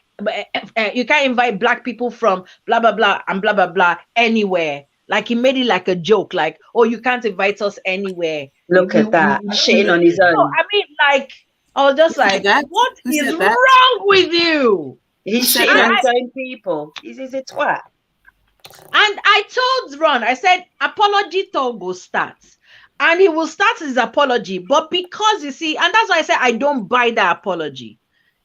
You can't invite black people from blah blah blah and blah blah blah anywhere." Like he made it like a joke, like, "Oh, you can't invite us anywhere." Look at that, shitting on his So own. I mean, like, I was just Who said like, that? "What Who is said that? wrong with you?" He's said shitting on that? his own people. He's a twat. And I told Ron, I said, apology talk go start. And he will start his apology. But because you see, and that's why I said I don't buy that apology.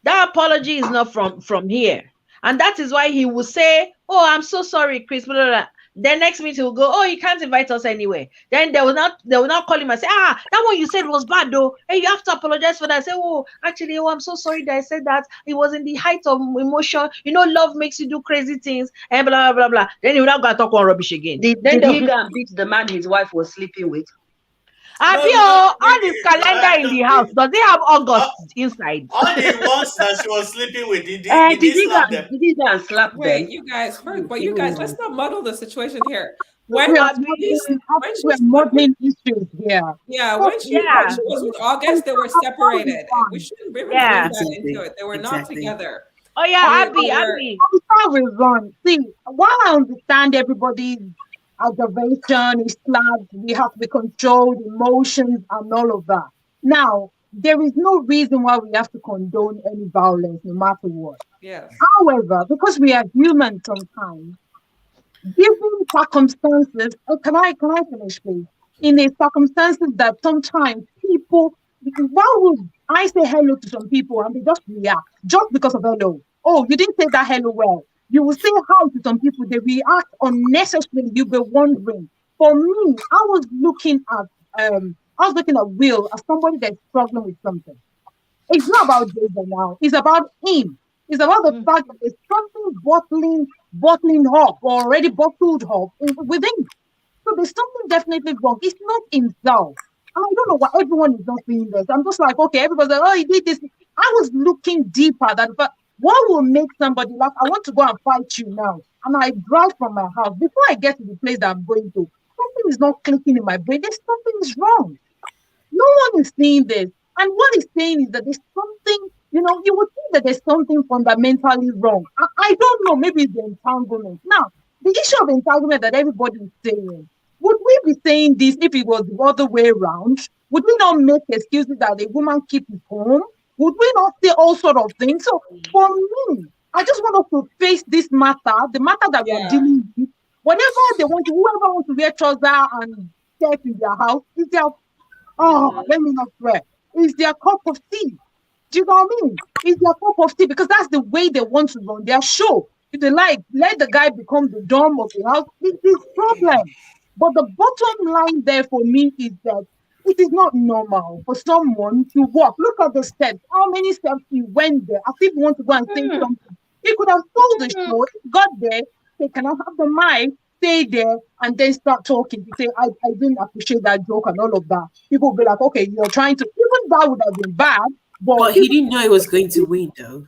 That apology is not from here. And that is why he will say, "Oh, I'm so sorry, Chris." Blah, blah, blah. Then next minute he will go, "Oh, you can't invite us anywhere." Then they will not call him and say, "That one you said was bad though. Hey, you have to apologize for that." I say, "Oh, actually, I'm so sorry that I said that. It was in the height of emotion. Love makes you do crazy things and blah blah blah blah." Then he will not go and talk one rubbish again. Did Then he go and beat the man his wife was sleeping with? Abi, No, all his calendar in the house. Does he have August inside? all the ones that she was sleeping with, did Did he he slap them? go and slap Wait, them? you guys, first, but you guys, let's not muddle the situation here. We When are we're modeling issues here. when she was with August, they were separated. We Fine. shouldn't bring Yeah. that into it. They were not Exactly. together. Oh yeah, They were- Abby. I'm sorry, Ron. See, while I understand everybody's aggravation is slapped, we have to be controlled, emotions, and all of that. Now, there is no reason why we have to condone any violence, no matter what. Yes. However, because we are human sometimes, given circumstances, can I finish, please? In the circumstances that sometimes people, why would I say hello to some people and they just react just because of hello? Oh, you didn't say that hello well. You will say hi to some people, they react unnecessarily. You'll be wondering. For me, I was looking at Will as somebody that's struggling with something. It's not about Jason now. It's about him. It's about the fact that there's something bottling up or already bottled up within. So there's something definitely wrong. It's not himself. And I don't know why everyone is not seeing this. I'm just like, okay, everybody's like, oh, he did this. I was looking deeper than What will make somebody like, I want to go and fight you now, and I drive from my house. Before I get to the place that I'm going to, something is not clicking in my brain. There's something is wrong. No one is saying this. And what he's saying is that there's something, you would think that there's something fundamentally wrong. I don't know, maybe it's the entanglement. Now, the issue of entanglement that everybody is saying, would we be saying this if it was the other way around? Would we not make excuses that a woman keep his home? Would we not say all sort of things? So for me, I just want us to face this matter, the matter that we are dealing with. Whenever they want to, whoever wants to wear trousers and step in their house, is their let me not swear. It's their cup of tea. Do you know what I mean? It's their cup of tea because that's the way they want to run their show. If they like, let the guy become the dom of the house, it's his problem. But the bottom line there for me is that it is not normal for someone to walk. Look at the steps. How many steps he went there? As if he wants to go and say something. He could have told the show, he got there, say, can I have the mic? Stay there and then start talking. To say, I didn't appreciate that joke and all of that. People will be like, okay, you're trying to, even that would have been bad. But he didn't know he was going to win, though.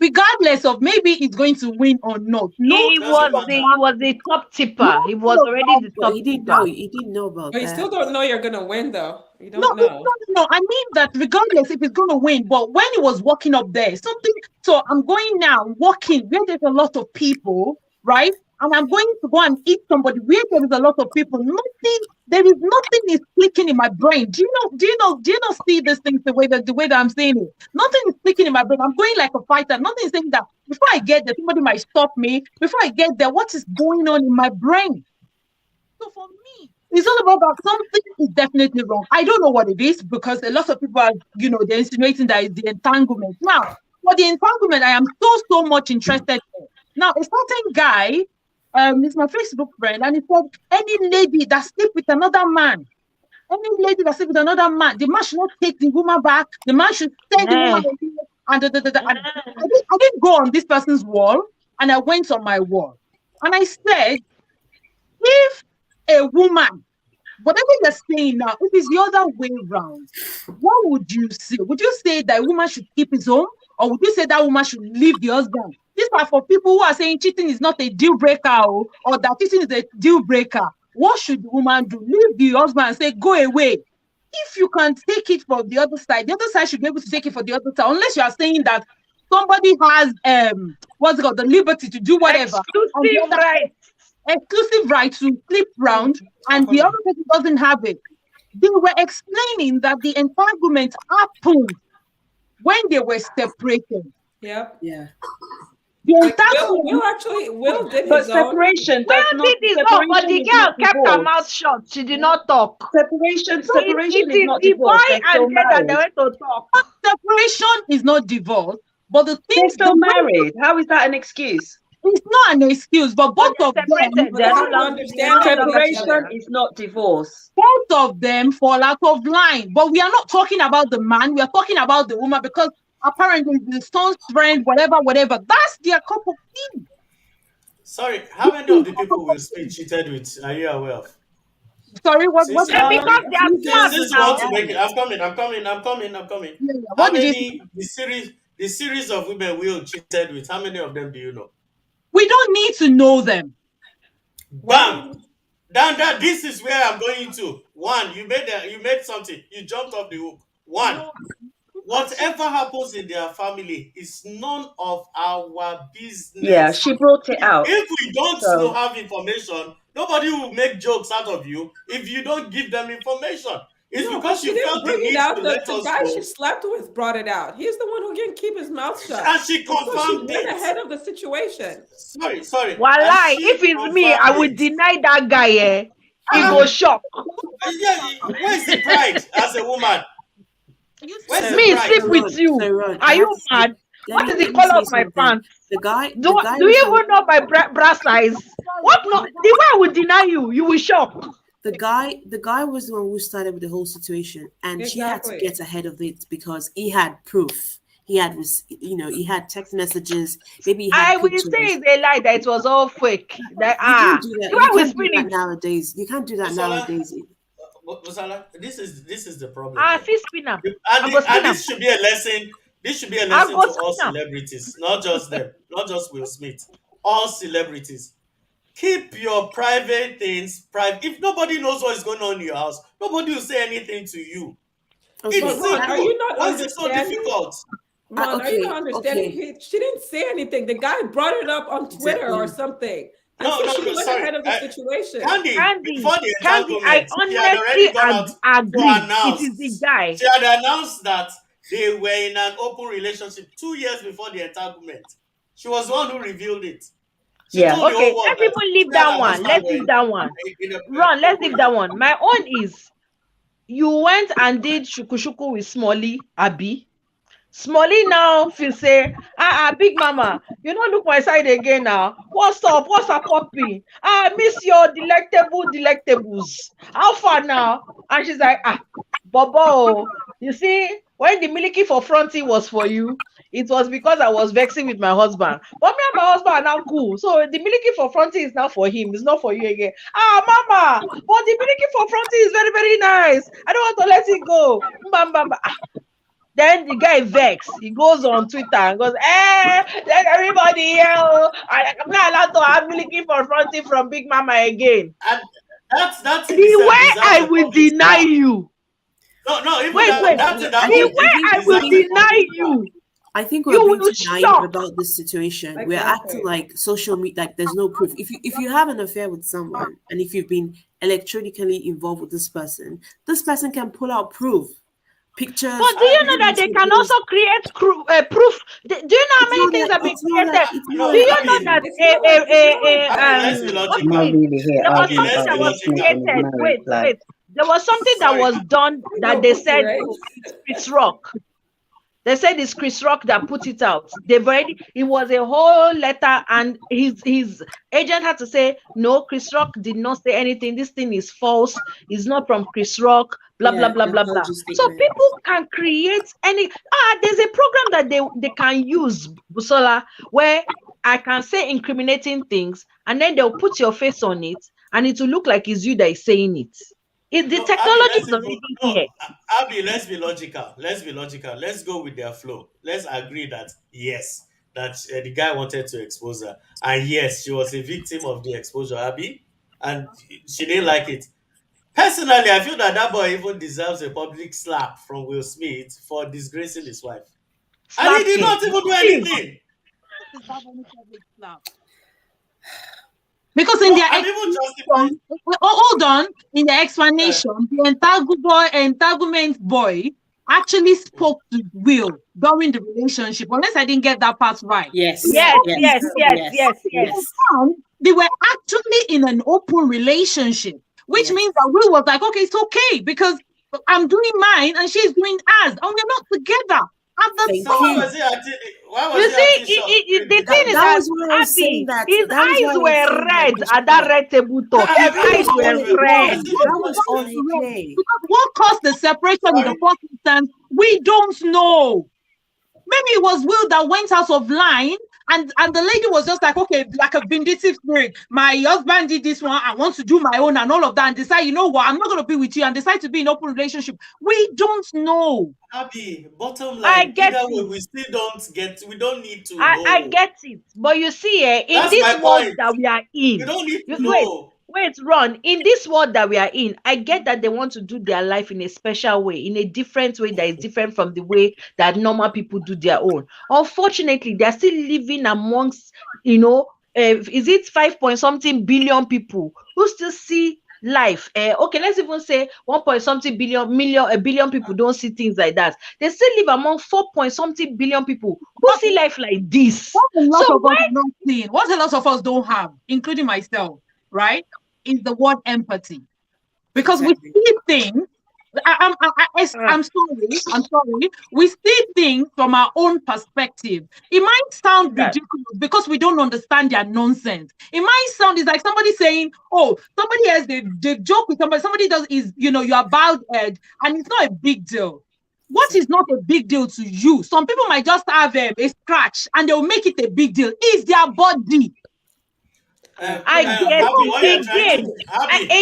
Regardless of maybe he's going to win or not. No, he was the top tipper. He was already the top tipper. He didn't know about but that. You still don't know you're gonna win, though. You don't know. No. I mean that regardless if he's gonna win, but when he was walking up there, something. So I'm going now, walking where there's a lot of people, right? And I'm going to go and eat somebody where there is a lot of people. There is nothing is clicking in my brain. Do you not see these things the way that I'm saying it? Nothing is clicking in my brain. I'm going like a fighter. Nothing is saying that before I get there, somebody might stop me. Before I get there, what is going on in my brain? So for me, it's all about that something is definitely wrong. I don't know what it is because a lot of people are, they're insinuating that it's the entanglement. Now, for the entanglement, I am so much interested in. Now, a certain guy, it's my Facebook friend, and he said, any lady that sleep with another man, the man should not take the woman back. The man should send the woman away. And I didn't go on this person's wall, and I went on my wall. And I said, if a woman, whatever you're saying now, if it's the other way around, what would you say? Would you say that a woman should keep his home? Or would you say that woman should leave the husband? These are for people who are saying cheating is not a deal breaker or that cheating is a deal breaker. What should the woman do? Leave the husband and say, go away. If you can take it from the other side should be able to take it for the other side, unless you are saying that somebody has the liberty to do whatever. Exclusive right to sleep round, and the other person doesn't have it. They were explaining that the entanglement happened when they were separated. Yeah. The entanglement Will did his but separation. Will did his own, but the girl kept her mouth shut. She did not talk. Separation is not the boy and girl they went to talk. Separation is not divorce, but the things they're still married. How is that an excuse? It's not an excuse, but both of them separation is not divorce. Both of them fall out of line. But we are not talking about the man, we are talking about the woman because apparently the son's friend, whatever, that's their cup of tea. Sorry, how many of the people will speak cheated with? Are you aware of? Sorry, what? Because they are smart now. I'm coming. Yeah. How many the series of women Will cheated with? How many of them do you know? We don't need to know them. Bam! This is where I'm going to. One, you made something. You jumped off the hook. One, whatever happens in their family is none of our business. Yeah, she brought it out. If we don't have information, nobody will make jokes out of you if you don't give them information. It's because you felt the need to let us know. The guy she slept with brought it out. He's the one who didn't keep his mouth shut. And she confirmed it. She's ahead of the situation. Sorry. Wallahi, if it's me, I would deny that guy. He go shock. Where's the pride as a woman? Me sleep with you. Are you mad? What is the color of my pants? The guy. Do you even know my bra size? What? No, the way I would deny you, you will shock. The guy was the one who started with the whole situation, and she had to get ahead of it because he had proof. He had, he had text messages. Maybe he had I will say it's a lie that it was all fake. That you can't do that nowadays. You can't do that nowadays. This is the problem. See spinner. And this should be a lesson This should be a I lesson go to all see am. celebrities, not just them, not just Will Smith. All celebrities. Keep your private things private. If nobody knows what is going on in your house, nobody will say anything to you. Okay, It's Ron, are simple. you not Why is it so understanding? difficult? Ron, are you not understanding? She didn't say anything. The guy brought it up on Twitter or something. And No, so no, she no, went sorry. ahead of the situation. Candy, before the I entanglement, she had honestly already gone out to agree. It is the announce. guy. She had announced that they were in an open relationship 2 years before the entanglement. She was the one who revealed it. She Yeah. told the Okay, whole world let's that even she leave and that her one. husband Let's were leave that one. in a Ron, let's open leave that one. My own is you went and did shuku shuku with Smolly, Abi. Smolly now feel say, big mama, you don't look my side again now. What's up? What's a popping? I miss your delectables. How far now? And she's like, Bobo, you see, when the milky for fronting was for you, it was because I was vexing with my husband. But me and my husband are now cool. So the milky for fronting is now for him. It's not for you again. Mama, but the milky for fronting is very, very nice. I don't want to let it go. Mbamba. Then the guy vex. He goes on Twitter and goes, let everybody yell. I'm not allowed to have milky for fronting from Big Mama again. And that in The itself way deserves I a will public deny slap. you. No, even Wait. that The way I will deny you. I think You we're being will too naive shock. about this situation. Like, We're okay. acting like social media, like there's no proof. If you have an affair with someone and if you've been electronically involved with this person can pull out proof, pictures. But do you know that they can also create proof? Do you know how many things have been created? Do you know that let's be logical. Not really here there was arguing something let's that be about was Will Smith logical. and his created? marriage life. Wait. There was something that Sorry. was done that they said it's Chris Rock. They said it's Chris Rock that put it out. It was a whole letter, and his agent had to say, no, Chris Rock did not say anything. This thing is false. It's not from Chris Rock, blah, blah, blah, blah, blah. So people can create any, there's a program that they can use, Busola, where I can say incriminating things, and then they'll put your face on it, and it will look like it's you that is saying it. The technology is already here. Abi, let's be logical. Let's go with their flow. Let's agree that yes, that the guy wanted to expose her, and yes, she was a victim of the exposure, Abi, and she didn't like it. Personally, I feel that boy even deserves a public slap from Will Smith for disgracing his wife, and he did not even do anything. Because in their I'm even justifying. hold on, in the explanation, the entanglement boy actually spoke to Will during the relationship. Unless I didn't get that part right. Yes. They were actually in an open relationship, which means that Will was like, okay, it's okay because I'm doing mine and she's doing hers, and we're not together. You see, the thing is that his eyes were red at that red table talk. His eyes were red. That was all he played. Because what caused the separation in the first instance, we don't know. Maybe it was Will that went out of line, and the lady was just like, okay, like a vindictive spirit. My husband did this one, I want to do my own and all of that, and decide, you know what, I'm not going to be with you, and decide to be in an open relationship. We don't know. Abi, bottom line, I get either way, it. we still don't get, we don't need to know. I get it. But you see, in That's this my world point. that we are in, We don't need to know. Wait, Ron, in this world that we are in, I get that they want to do their life in a special way, in a different way that is different from the way that normal people do their own. Unfortunately, they're still living amongst, is it 5-point-something billion people who still see life? Okay, let's even say 1-point-something billion people don't see things like that. They still live among 4-point-something billion people who see life like this. What a lot of us are not seeing, what a lot of us don't have, including myself, right, is the word empathy. Because we see things, I'm sorry, we see things from our own perspective. It might sound ridiculous because we don't understand their nonsense. It might sound, it's like somebody saying, oh, somebody else, they joke with somebody does is, you are bald head, and it's not a big deal. What is not a big deal to you? Some people might just have a scratch and they'll make it a big deal. It's their body. I get it again. I get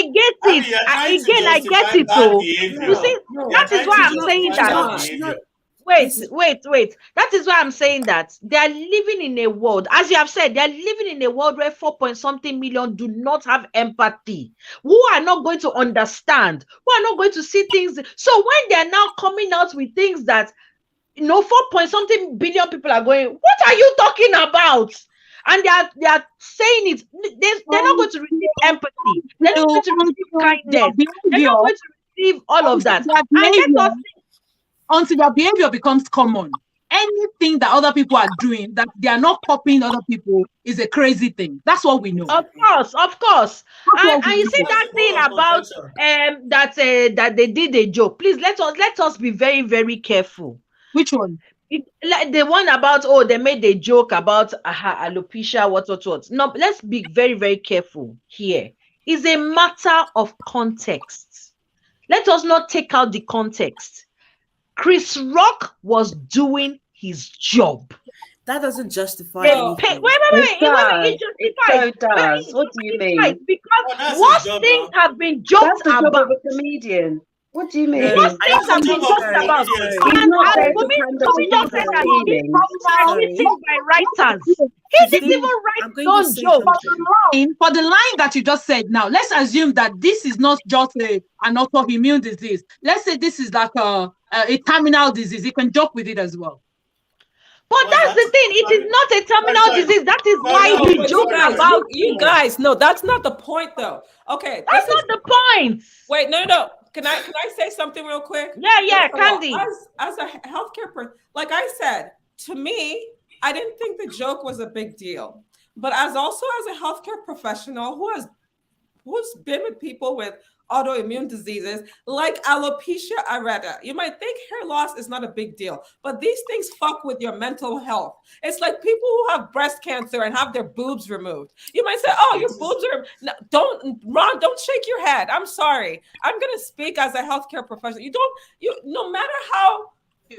it. Though. You see, that is why I'm saying that. Wait. That is why I'm saying that they are living in a world, as you have said, they are living in a world where 4 point something million do not have empathy, who are not going to understand, who are not going to see things. So when they are now coming out with things that 4 point something billion people are going, what are you talking about? And they are saying it. They're not going to receive empathy. They're not going to receive kindness. They're not going to receive all of that. And let us until their behavior becomes common. Anything that other people are doing that they are not copying other people is a crazy thing. That's what we know. Of course. And you see that thing about that they did a joke. Please let us be very, very careful. Which one? Like the one about they made a joke about alopecia, what. No, let's be very, very careful here. It's a matter of context. Let us not take out the context. Chris Rock was doing his job. That doesn't justify anything. Wait. It so does. What do you mean? Because worse things have been joked about. That's the job of a comedian. What do you mean? Worse things have been joked about. He's not there to handle people's by writers. He didn't even write those jokes. For the line that you just said now, let's assume that this is not just an autoimmune disease. Let's say this is like a terminal disease. You can joke with it as well. But that's the thing. It is not a terminal disease. That is why he joked about you guys. No, that's not the point, though. Okay, that's not the point. Wait, no. Can I say something real quick? Yeah, Candy. As a healthcare person, like I said, to me, I didn't think the joke was a big deal. But as a healthcare professional who's been with people with autoimmune diseases like alopecia areata, you might think hair loss is not a big deal, but these things fuck with your mental health. It's like people who have breast cancer and have their boobs removed. You might say, "Oh, your boobs are." No, don't shake your head. I'm sorry. I'm gonna speak as a healthcare professional. No matter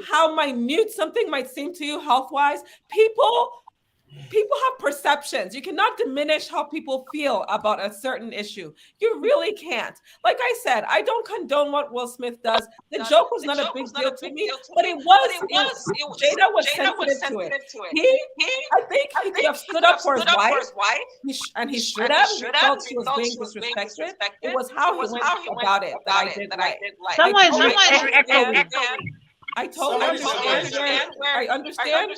how minute something might seem to you health-wise, people have perceptions. You cannot diminish how people feel about a certain issue. You really can't. Like I said, I don't condone what Will Smith does. The joke was not a big deal to me, but it was. Jada was sensitive to it. I think he could have stood up for his wife, and he should have. He felt she was being disrespected. It was how he went about it that I didn't like. Someone echoing. I totally understand. I understand.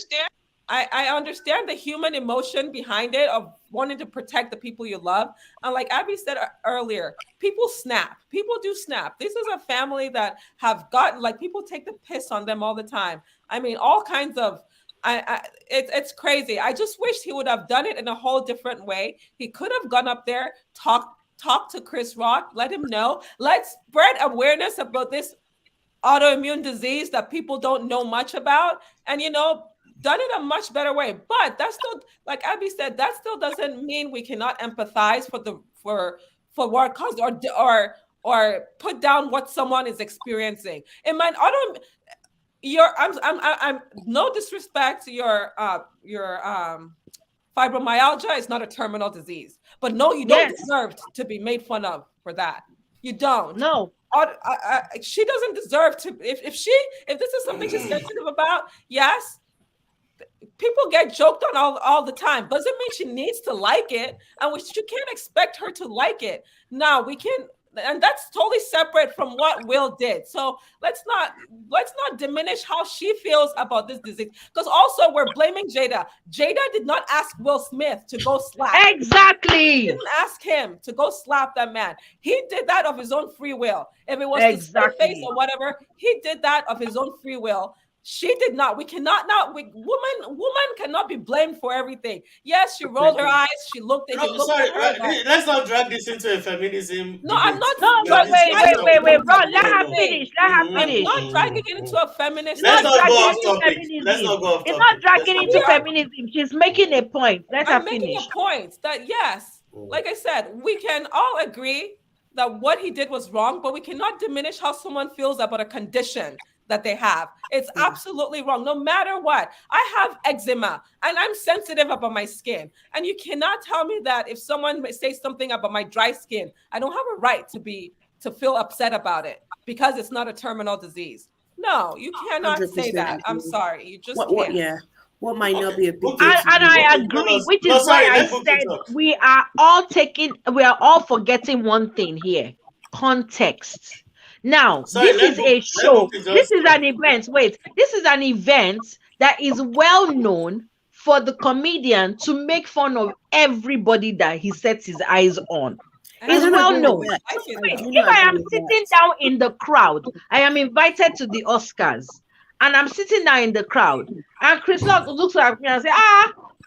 I understand the human emotion behind it of wanting to protect the people you love. And like Abby said earlier, people snap. People do snap. This is a family that have gotten, like, people take the piss on them all the time. I mean, all kinds of, it's crazy. I just wish he would have done it in a whole different way. He could have gone up there, talk to Chris Rock, let him know. Let's spread awareness about this autoimmune disease that people don't know much about. And, done it a much better way. But that's still, like Abby said, that still doesn't mean we cannot empathize for what caused or put down what someone is experiencing. It might I'm no disrespect to your fibromyalgia is not a terminal disease. But no, you don't deserve to be made fun of for that. You don't. No. She doesn't deserve to. If this is something she's sensitive about, yes. People get joked on all the time. Doesn't mean she needs to like it, and you can't expect her to like it. Now we can, and that's totally separate from what Will did. So let's not diminish how she feels about this disease. Because also we're blaming Jada. Jada did not ask Will Smith to go slap. Exactly. She didn't ask him to go slap that man. He did that of his own free will. If it was his face or whatever, he did that of his own free will. She did not. We cannot now. Woman cannot be blamed for everything. Yes, she rolled her eyes. She looked at him. Let's not drag this into a feminism. No, I'm not. No, wait, bro. Let her finish. I'm not dragging it into a feminist. Let's not go off topic. Let's not go off topic. It's not dragging into feminism. She's making a point. Let her finish. I'm making a point that yes, like I said, we can all agree that what he did was wrong, but we cannot diminish how someone feels about a condition that they have. It's absolutely wrong, no matter what. I have eczema and I'm sensitive about my skin. And you cannot tell me that if someone says something about my dry skin, I don't have a right to feel upset about it because it's not a terminal disease. No, you cannot say 100% that. I'm agree. sorry. You just What can't. yeah. What might not Okay, be a big okay, deal And, to and you. I okay. Tell agree, us. which No, is why sorry. I Let Buki said talk. we are all forgetting one thing here: context. Now, Sorry. this is a Let show, Buki this just is talk. an event. Wait, this is an event that is well known for the comedian to make fun of everybody that he sets his eyes on. And I Is I don't like well agree it. with known. that. I like it I Wait, though. do if not I agree am with sitting that. down in the crowd, I am invited to the Oscars, and I'm sitting down in the crowd, and Chris Rock looks at me and say,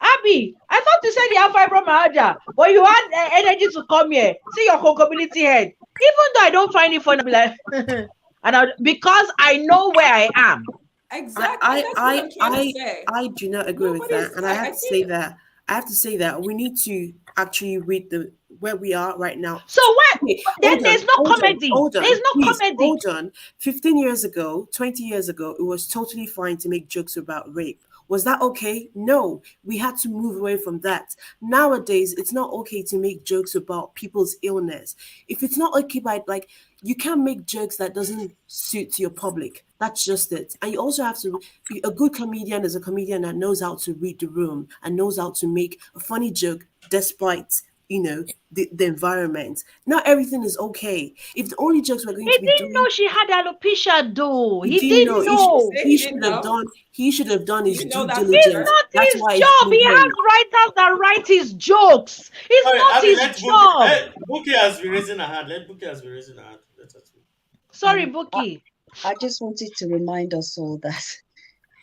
Abby, I thought you said you have fibromyalgia, but you had energy to come here. See your community head. Even though I don't find it funny, I'll be like, because I know where I am. Exactly. And that's what I'm trying to say. I do not agree with that, Nobody's and I have I to think say that we need to actually read the where we are right now. So what? Okay, Then there's no comedy. There's no please, comedy. hold on. 15 years ago, 20 years ago, it was totally fine to make jokes about rape. Was that okay? No, we had to move away from that. Nowadays, it's not okay to make jokes about people's illness. If it's not okay by like you can't make jokes that doesn't suit your public. That's just it. And you also have to be a good comedian is a comedian that knows how to read the room and knows how to make a funny joke despite the environment. Not everything is okay. If the only jokes we're going He to be didn't know doing, she had alopecia, though. he He didn't know. didn't know. he didn't know. He should have done He his didn't know due that for It's sure. diligence. not That's his why he's job. being He has blamed. writers that write his jokes. It's Sorry, not Abby. his Let Buki. job. Buki has been raising her hand. Let Buki has been raising her hand. Let her speak. Sorry, I, Buki. I just wanted to remind us all that,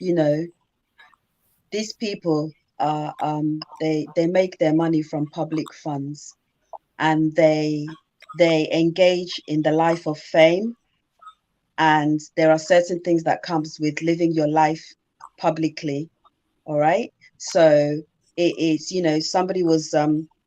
you know, these people are they make their money from public funds, and they engage in the life of fame, and there are certain things that comes with living your life publicly. All right. So it is, somebody was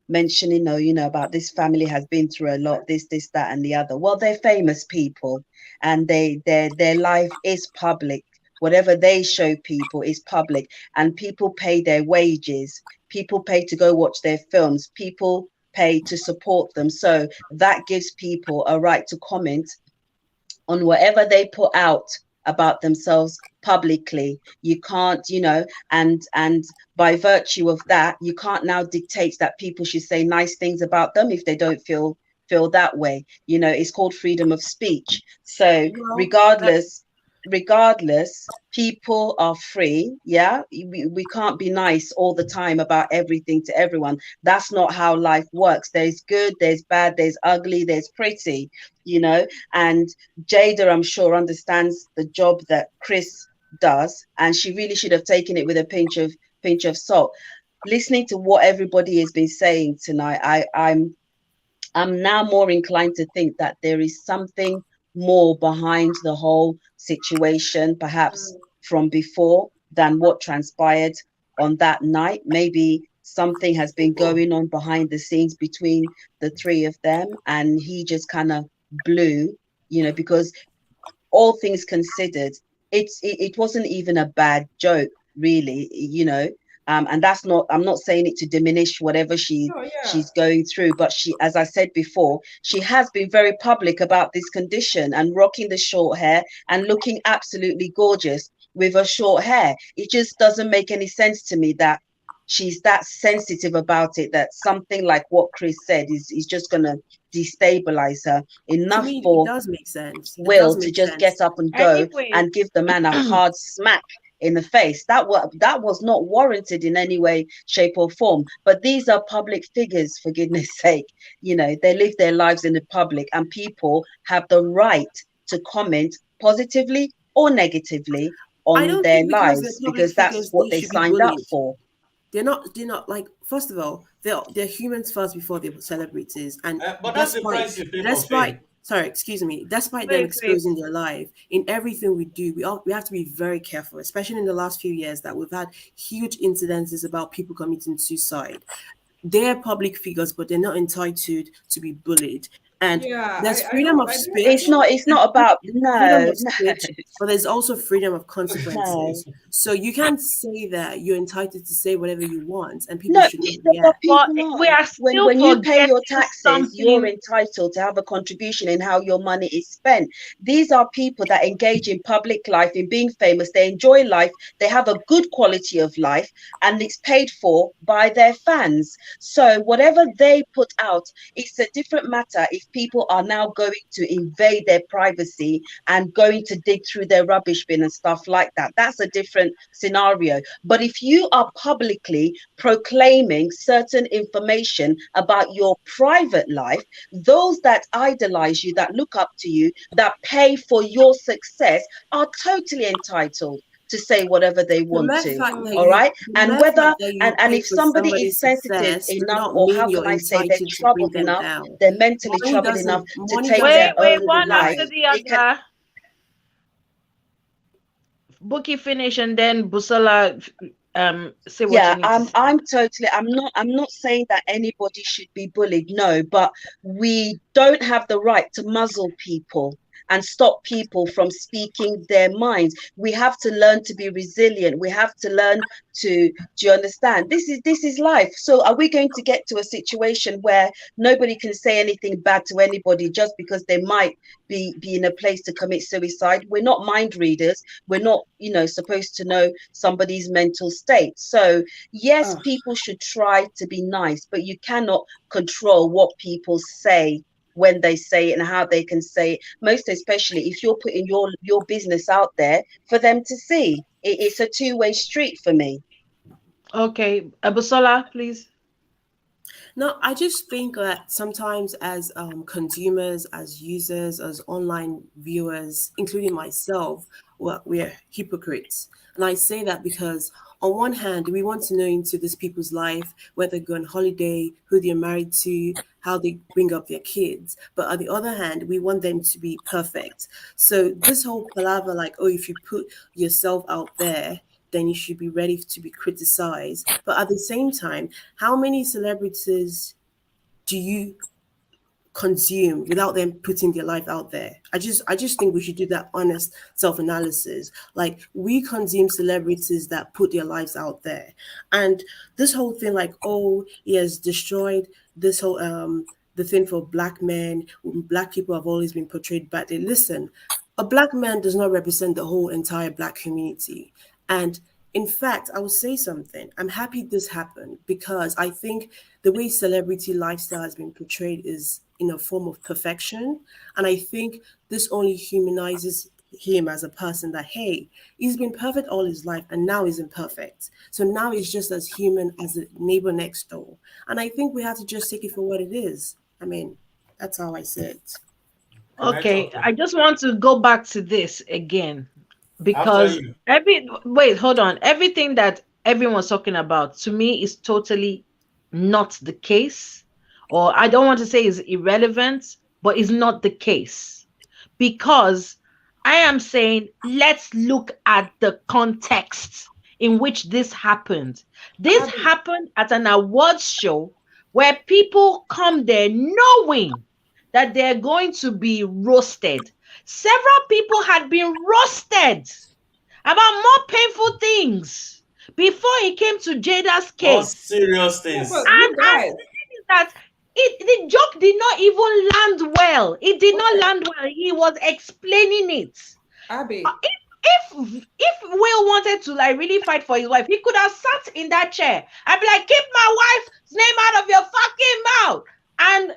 mentioning, about this family has been through a lot, this, that, and the other. Well, they're famous people, and their life is public. Whatever they show people is public, and people pay their wages. People pay to go watch their films. People pay to support them. So that gives people a right to comment on whatever they put out about themselves publicly. You can't, and by virtue of that, you can't now dictate that people should say nice things about them if they don't feel that way. It's called freedom of speech. So Well, regardless, people are free. Yeah, we can't be nice all the time about everything to everyone. That's not how life works. There's good, there's bad, there's ugly, there's pretty, and Jada, I'm sure, understands the job that Chris does, and she really should have taken it with a pinch of salt. Listening to what everybody has been saying tonight, I'm now more inclined to think that there is something more behind the whole situation, perhaps from before, than what transpired on that night. Maybe something has been going on behind the scenes between the three of them, and he just kind of blew, because all things considered, it wasn't even a bad joke, really, and that's not, I'm not saying it to diminish whatever Oh yeah. she's going through, but she, as I said before, she has been very public about this condition and rocking the short hair and looking absolutely gorgeous with her short hair. It just doesn't make any sense to me that she's that sensitive about it, that something like what Chris said is just going to destabilize her to enough me, it for does make sense. It does Will to make just sense. get up and go Anyway, and give the man a hard smack in the face. That was not warranted in any way, shape, or form. But these are public figures, for goodness sake. They live their lives in the public, and people have the right to comment positively or negatively I on don't their think because they're lives, public because that's figures, what they they should be signed up bullied. for. They're not like, first of all, they're humans first before they're celebrities. And But that's the despite price you pay for despite fame. sorry, excuse me, despite them wait. exposing their life in everything we do, we have to be very careful, especially in the last few years that we've had huge incidences about people committing suicide. They're public figures, but they're not entitled to be bullied. And Yeah, there's I freedom don't. of It's speech. not. It's not about Freedom no, of no, speech, but there's also freedom of no. consequences. So you can't say that you're entitled to say whatever you want and people No, should not but react. But people we are. are still When you pay your forgetting taxes, you're something. entitled to have a contribution in how your money is spent. These are people that engage in public life, in being famous. They enjoy life. They have a good quality of life, and it's paid for by their fans. So whatever they put out, it's a different matter if people are now going to invade their privacy and going to dig through their rubbish bin and stuff like that. That's a different scenario. But if you are publicly proclaiming certain information about your private life, those that idolize you, that look up to you, that pay for your success are totally entitled to say whatever they The want mere to. fact that All right. the And mere whether fact that you and pay if for somebody is somebody's sensitive success do enough, not or mean how you're can I say, they're entitled to bring troubled them enough, down. they're mentally Money troubled enough doesn't to money take Wait, their doesn't wait, own one life, after the they can. other. Bookie finish and then Busala say what you Yeah, need to say. I'm totally, I'm not saying that anybody should be bullied, no, but we don't have the right to muzzle people and stop people from speaking their minds. We have to learn to be resilient. We have to learn to, do you understand? This is life. So are we going to get to a situation where nobody can say anything bad to anybody just because they might be in a place to commit suicide? We're not mind readers. We're not, supposed to know somebody's mental state. So yes, Ugh. people should try to be nice, but you cannot control what people say, when they say it, and how they can say it, most especially if you're putting your business out there for them to see. It's a two-way street for me. Okay, Busola, please. No, I just think that sometimes as consumers, as users, as online viewers, including myself, we're hypocrites. And I say that because on one hand, we want to know into these people's life, where they go on holiday, who they're married to, how they bring up their kids. But on the other hand, we want them to be perfect. So this whole palaver, like, oh, if you put yourself out there, then you should be ready to be criticized. But at the same time, how many celebrities do you consume without them putting their life out there? I just think we should do that honest self-analysis. Like, we consume celebrities that put their lives out there. And this whole thing, like, oh, he has destroyed this whole the thing for black men. Black people have always been portrayed badly. Listen, a black man does not represent the whole entire black community. And in fact, I will say something. I'm happy this happened because I think the way celebrity lifestyle has been portrayed is in a form of perfection. And I think this only humanizes him as a person, that, hey, he's been perfect all his life and now he's imperfect. So now he's just as human as the neighbor next door. And I think we have to just take it for what it is. I mean, that's how I see it. Can I Okay, talk now? I just want to go back to this again After because you. hold on. Everything that everyone's talking about to me is totally not the case, or I don't want to say is irrelevant, but it's not the case because I am saying let's look at the context in which this happened. This Abby, happened at an awards show where people come there knowing that they're going to be roasted. Several people had been roasted about more painful things before it came to Jada's All case. serious yeah, things. but you And guys, the thing is that the joke did not even land well. It did not okay, land well. He was explaining it. Abby, If Will wanted to like really fight for his wife, he could have sat in that chair and be like, "Keep my wife's name out of your fucking mouth." And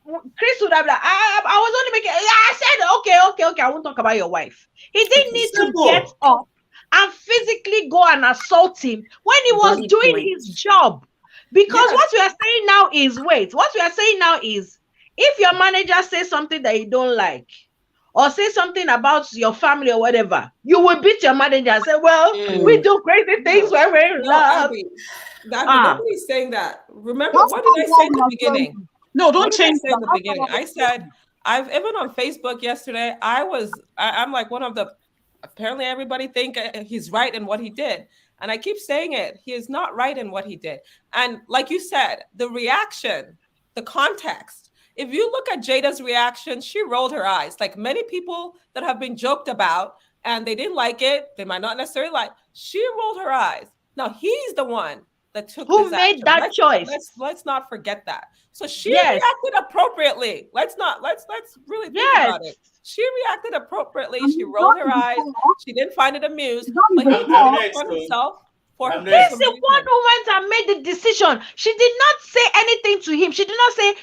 Chris would have been like, I was only making. I said, okay. I won't talk about your wife. He didn't need to get Simple. up and physically go and assault him when he was Valid doing point. his job. Because yes, what we are saying now is, what we are saying now is, if your manager says something that you don't like, or say something about your family or whatever, you will beat your manager and say, well, we do crazy things no, when we're in no, love. Abby, Ah, nobody's saying that. Remember, That's what did not I say what in we the are beginning? saying. No, don't What did I change say in that. the That's not beginning? what I we're said saying. I've even on Facebook yesterday. I'm like one of the. Apparently, everybody think he's right in what he did, and I keep saying it. He is not right in what he did. And like you said, the reaction, the context. if you look at Jada's reaction, she rolled her eyes. Like many people that have been joked about and they didn't like it, they might not necessarily like. She rolled her eyes. Now he's the one that took Who this made action. that choice? Let's not forget that. So she Yes. reacted appropriately. Let's really think Yes. about it. She reacted appropriately. And She he's rolled not her even eyes. poor. She didn't find it amused, He's not but even he I'm poor. took it next, for so himself for I'm for next. He's the some one reason. who went and made the decision. She did not say anything to him. She did not say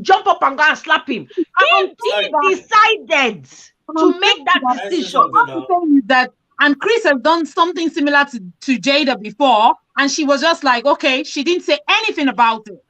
jump up and go and slap him. I'm He saying that, decided and to I'm make saying that that, I say decision. something what I'm now. saying is that, and Chris has done something similar to Jada before, and she was just like, okay, she didn't say anything about it.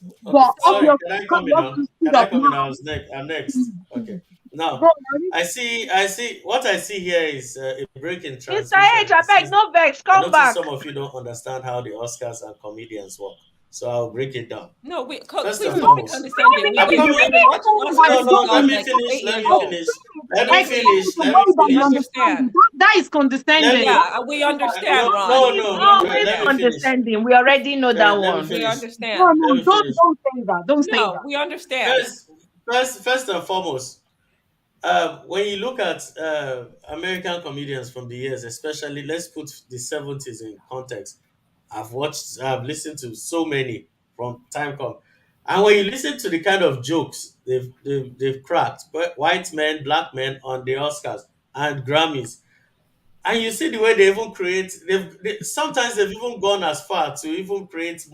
Okay, But sorry, obviously, can I because come in now? you Can stood I up come in now? now. I'm next. Okay. Now, Go on. I see, what I see here is a break in Mr. transmission. H, I beg, no vex, I come notice back. some of you don't understand how the Oscars and comedians work. So I'll break it down. No, First please and don't make foremost, understanding. I'm We coming. haven't been watching Oscars No, since I let was me like finish. 8 Let years me old. finish. And Let me it's finish. Let me That is we finish. understand. That is Let condescending. me. Yeah, we understand, No, Ron. no, We no. Always Let me understand. finish. condescending. We already know that Let me one. We finish. understand. No, Let me don't finish. say that. Don't say No, that. we understand. First and foremost, when you look at American comedians from the years, especially let's put the 70s in context. I've listened to so many from time come, and when you listen to the kind of jokes they've cracked, but white men, black men on the Oscars and Grammys, and you see the way they even create. Sometimes they've even gone as far to even create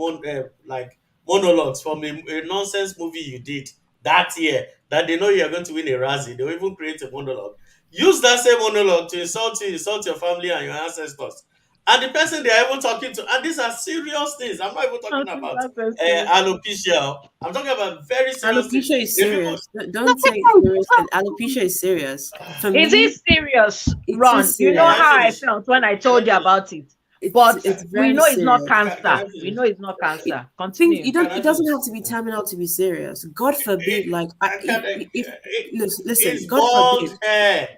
like monologues from a nonsense movie you did that year that they know you're going to win a Razzie. They'll even create a monologue. Use that same monologue to insult you, insult your family and your ancestors. And the person they are even talking to, and these are serious things. I'm not even talking about alopecia. I'm talking about very serious things. Alopecia is The people, serious. Don't say it's serious. Alopecia is serious. For It me, is serious, it Ron. is You know can I serious. how I finish? felt when I Can I told you finish? about it. It's But it's we very know it's not serious. Can I cancer. We finish? know it's not cancer. Things Continue. Can I it doesn't finish? have to be terminal to be serious. God forbid, like if listen, It's God forbid. bald hair.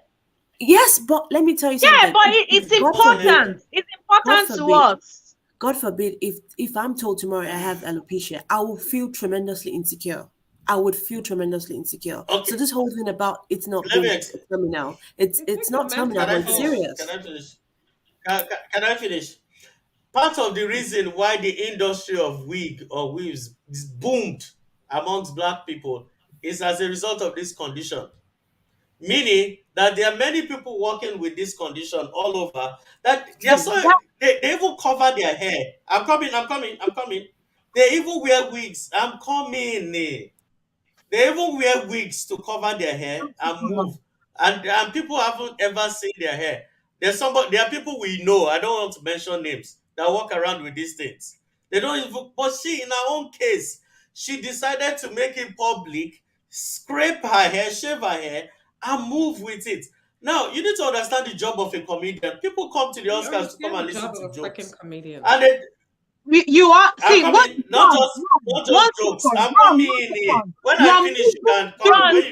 Yes, but let me tell you Yeah, something. but If it's God forbid, important. It's God important to forbid, us. God forbid, if I'm told tomorrow I have alopecia, I will feel tremendously insecure. I would feel tremendously insecure. Okay, So this whole thing about it's not let me. being terminal, it's It's a not mental terminal, Can but I it's finish? health. Can serious. I finish? Can I finish? Part of the reason why the industry of wig or weaves is boomed amongst black people is as a result of this condition. Meaning that there are many people working with this condition all over that they are so That they even cover their hair. I'm coming. They even wear wigs. I'm coming. They even wear wigs to cover their hair and move. And people haven't ever seen their hair. There are people we know, I don't want to mention names, that walk around with these things. They don't even, but she, in her own case, she decided to make it public, scrape her hair, shave her hair, and move with it. Now, you need to understand the job of a comedian. People come to the We Oscars to come understand the and listen job to of a freaking jokes. comedian. And they, you are I'm see what coming, Ron, not one just jokes. second, I'm Ron, coming one in. second. When You I are finish, you moving can come. When you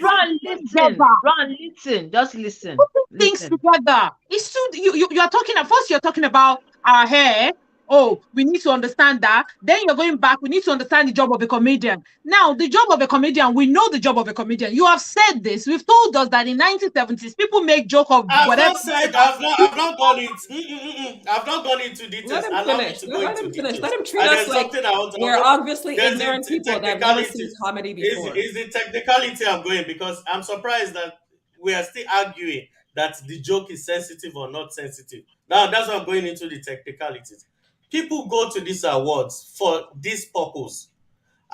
Listen. together. Ron, listen. Just listen. Putting things Listen. together. It's too you are talking at first you're talking about our hair. Oh, we need to understand that. Then you're going back. We need to understand the job of a comedian. Now, the job of a comedian, we know the job of a comedian. You have said this. We've told us that in 1970s, people make joke of I've whatever. not said I've not gone into I've not gone into Let details. him Allow me finish. to go Let into him finish. Let details. him treat And us there's like something I want to we're obviously there's ignorant the people that have never seen technicalities. comedy before. Is the technicality I'm going because I'm surprised that we are still arguing that the joke is sensitive or not sensitive. Now that's why I'm going into the technicalities. People go to these awards for this purpose.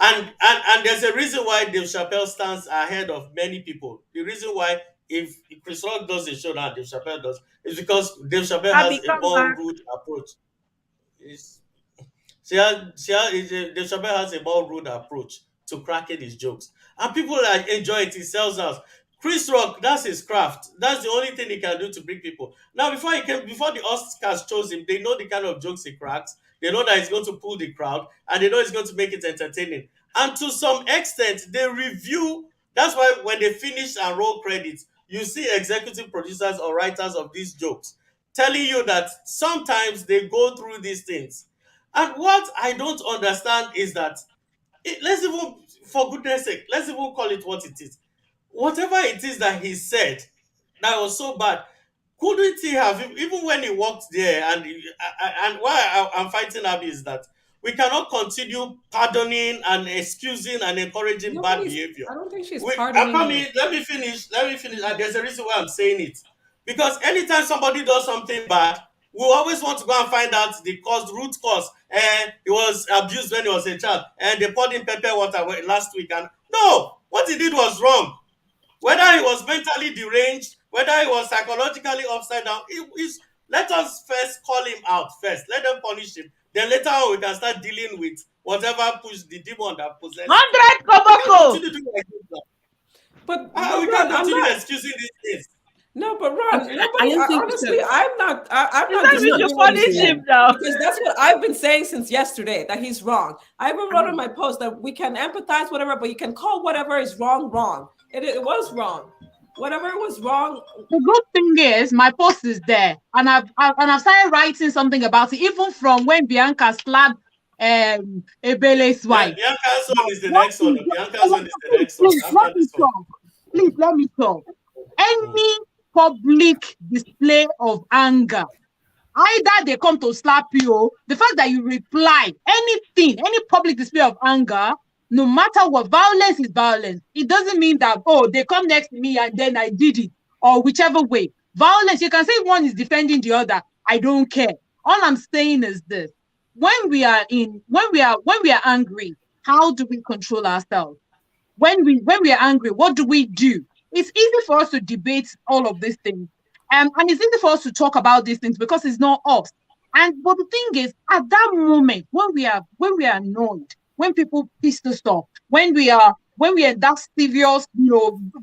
And there's a reason why Dave Chappelle stands ahead of many people. The reason why if Chris Rock does a show now, Dave Chappelle does, is because Dave Chappelle Abby, has a come more back. rude approach. It's, Dave Chappelle has a more rude approach to cracking his jokes, and people like enjoy it. He sells out. Chris Rock, that's his craft. That's the only thing he can do to bring people. Now, before the Oscars chose him, they know the kind of jokes he cracks. They know that he's going to pull the crowd, and they know he's going to make it entertaining. And to some extent, they review. That's why when they finish and roll credits, you see executive producers or writers of these jokes telling you that sometimes they go through these things. And what I don't understand is that let's even, for goodness sake, let's even call it what it is. Whatever it is that he said that was so bad, couldn't he have, even when he walked there, and why I'm fighting Abby is that we cannot continue pardoning and excusing and encouraging bad behavior. I don't think she's I pardoning promise, him. let me finish. And there's a reason why I'm saying it. Because anytime somebody does something bad, we always want to go and find out the cause, root cause. And he was abused when he was a child, and they poured him pepper water last week. And no, what he did was wrong. Whether he was mentally deranged, whether he was psychologically upside down, let us first call him out first. Let them punish him. Then later on, we can start dealing with whatever push the demon that possessed him. 100 We can't koboko. continue doing like this now. But We Ron, can't I'm continue not. excusing these things. No, but Ron, I nobody. don't think Honestly, so. I'm not. I'm Is not that we disagreeing should with you punish there, him now? because that's what I've been saying since yesterday, that he's wrong. I even wrote in my post that we can empathize, whatever, but you can call whatever is wrong wrong. It was wrong. Whatever was wrong. The good thing is my post is there, and I've started writing something about it, even from when Bianca slapped Ebele's wife. Bianca's Now, one is the what next one. is Bianca's one is the next one please after let me this one. talk. Please let me talk. Mm. Any public display of anger, either they come to slap you, the fact that you reply, anything, any public display of anger, no matter what, violence is violence. It doesn't mean that, oh, they come next to me and then I did it, or whichever way. Violence, you can say one is defending the other. I don't care. All I'm saying is this: when we are angry, how do we control ourselves? When we are angry, what do? It's easy for us to debate all of these things, and it's easy for us to talk about these things because it's not us. And but the thing is, at that moment, when we are annoyed, when people piss us off, when we are in that serious,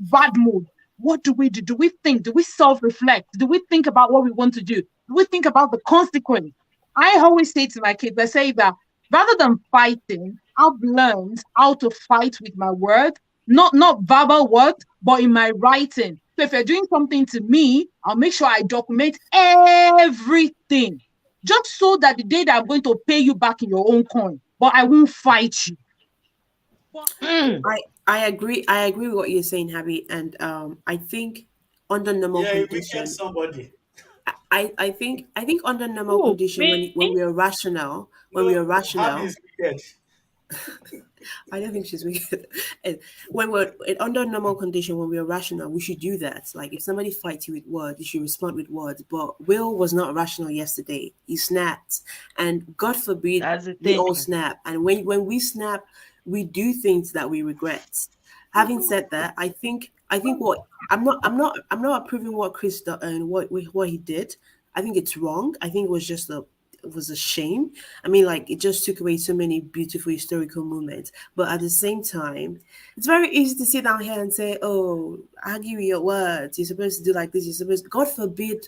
bad mood, what do we do? Do we think? Do we self-reflect? Do we think about what we want to do? Do we think about the consequence? I always say to my kids, I say that rather than fighting, I've learned how to fight with my words, not verbal words, but in my writing. So if you're doing something to me, I'll make sure I document everything, just so that the day that I'm going to pay you back in your own coin, but I won't fight you. I agree. I agree with what you're saying, Happy, and I think under normal Yeah, we condition, get somebody. I think under normal Who? condition, Me? when we are rational, Abby is wicked. I don't think she's wicked. When we're under normal condition, when we're rational, we should do that. Like if somebody fights you with words, you should respond with words. But Will was not rational yesterday. He snapped, and God forbid That's the we thing. all snap. And when we snap, we do things that we regret. Having said that, I think what I'm not approving what Chris and what he did. I think it's wrong. I think it was a shame. I mean, like it just took away so many beautiful historical moments. But at the same time, it's very easy to sit down here and say, "Oh, argue with your words. You're supposed to do like this. You're supposed." God forbid,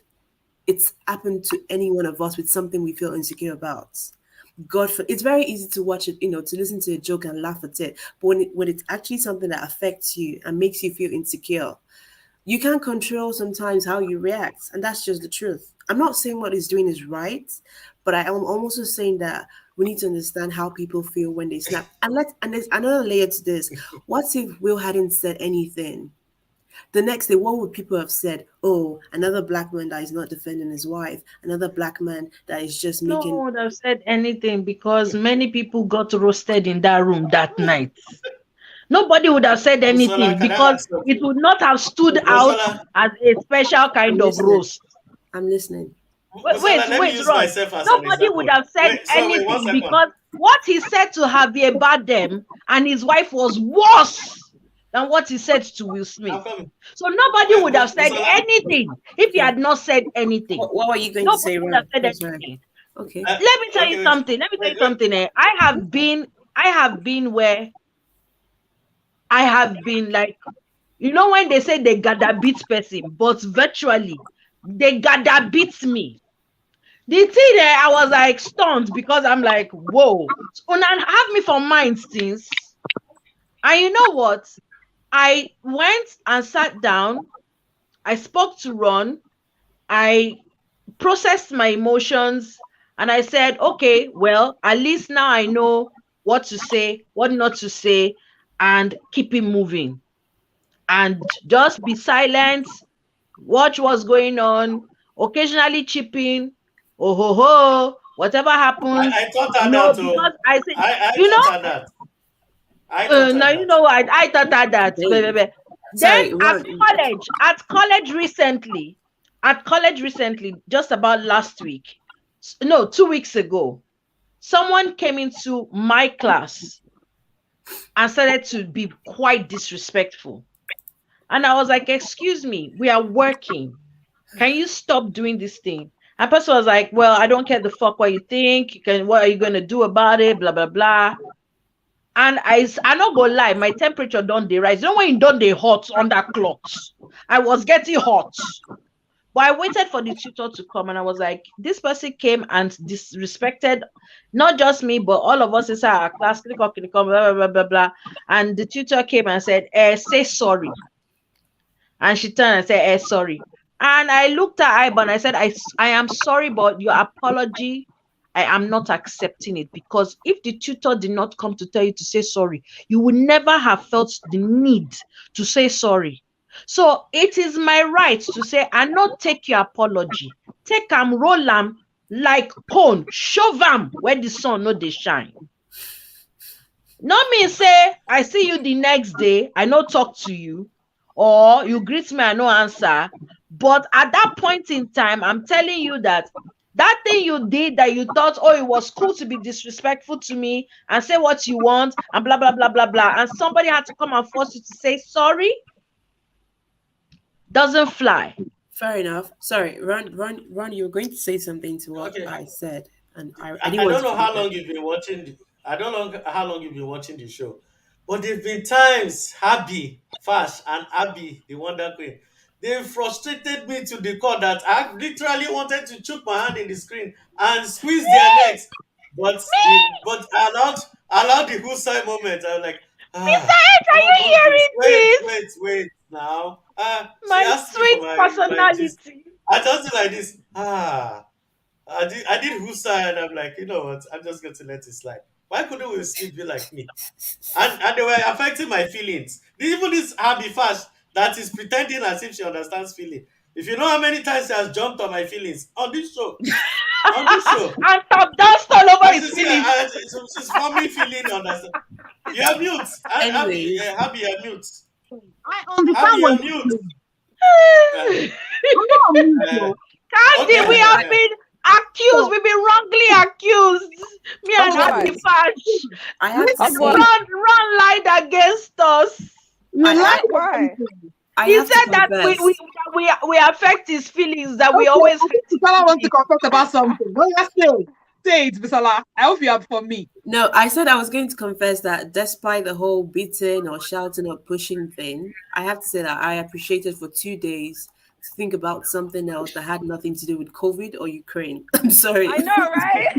it's happened to any one of us with something we feel insecure about. It's very easy to watch it, to listen to a joke and laugh at it. But when it's actually something that affects you and makes you feel insecure, you can't control sometimes how you react, and that's just the truth. I'm not saying what he's doing is right, but I am also saying that we need to understand how people feel when they snap. And there's another layer to this. What if Will hadn't said anything? The next day, what would people have said? Oh, another black man that is not defending his wife, another black man that is just No making. one would have said anything because many people got roasted in that room that night. Nobody would have said anything because it would not have stood out as a special kind of roast. I'm listening. Wait, Ron. Nobody would have said anything because what he said to Javier Bardem and his wife was worse than what he said to Will Smith. So nobody would have said anything if he had not said anything. What were you going to say, Ron? Okay. Let me tell you something. I have been where I have been like, when they say they gotta beat person, but virtually they gotta beat me. The thing there, I was like stunned because I'm like, whoa, and have me for mine since. And you know what? I went and sat down. I spoke to Ron. I processed my emotions, and I said, okay, well, at least now I know what to say, what not to say, and keep it moving. And just be silent, watch what's going on, occasionally chip in, oh ho ho, whatever happens, I taught her that too. because I say, I you taught know, her that. I taught her now you that. know what I thought that. Hey, Then sorry, Ron. at college recently, just about last week, no, 2 weeks ago, someone came into my class and started to be quite disrespectful. And I was like, excuse me, we are working. Can you stop doing this thing? And person was like, well, I don't care the fuck what you think. What are you gonna do about it? Blah blah blah. And I not gonna lie, my temperature don't they rise. You know when you don't they hot under clocks. I was getting hot. But I waited for the tutor to come, and I was like, this person came and disrespected not just me, but all of us inside our class, blah, blah, blah, blah, blah. And the tutor came and said, say sorry. And she turned and said, sorry. And I looked at Iba and I said, I am sorry, but your apology, I am not accepting it, because if the tutor did not come to tell you to say sorry, you would never have felt the need to say sorry. So it is my right to say, I not take your apology. Take roll like cone, shove where the sun no they shine. Not me say, I see you the next day, I no talk to you, or you greet me, I no answer. But at that point in time, I'm telling you that thing you did that you thought, oh, it was cool to be disrespectful to me and say what you want and blah, blah, blah, blah, blah. And somebody had to come and force you to say sorry. Doesn't fly. Fair enough. Sorry, Ron, you were going to say something to what I said. And I don't know how long you've been watching. I don't know how long you've been watching the show, but there've been times Abby, Fash, and Abby, the Wonder Queen, they frustrated me to the core that I literally wanted to choke my hand in the screen and squeeze their necks. But I allowed the who side moment. I was like, Mr. H, are you hearing this? wait now. She My asked me sweet for my gist. personality. I just did like this. I did Husa, and I'm like, you know what? I'm just going to let it slide. Why couldn't Will Smith be like me? And they were affecting my feelings. Even this Abby Fash that is pretending as if she understands feeling. If you know how many times she has jumped on my feelings on this show, and top dust all over his feelings. She's forming feeling understand. You are mute. Anyway, Abby, you're mute. I understand Abby, what you're you're mute. saying. I'm not mute. Candy, we have been accused. We've been wrongly accused. Me and Abby Fash. I have to say, Ron lied against us. You like Why? He said that we affect his feelings, that we always. Bisala wants to confess about something. What you say it, Bisala. I hope you are for me. No, I said I was going to confess that despite the whole beating or shouting or pushing thing, I have to say that I appreciated for 2 days to think about something else that had nothing to do with COVID or Ukraine. I'm sorry. I know, right?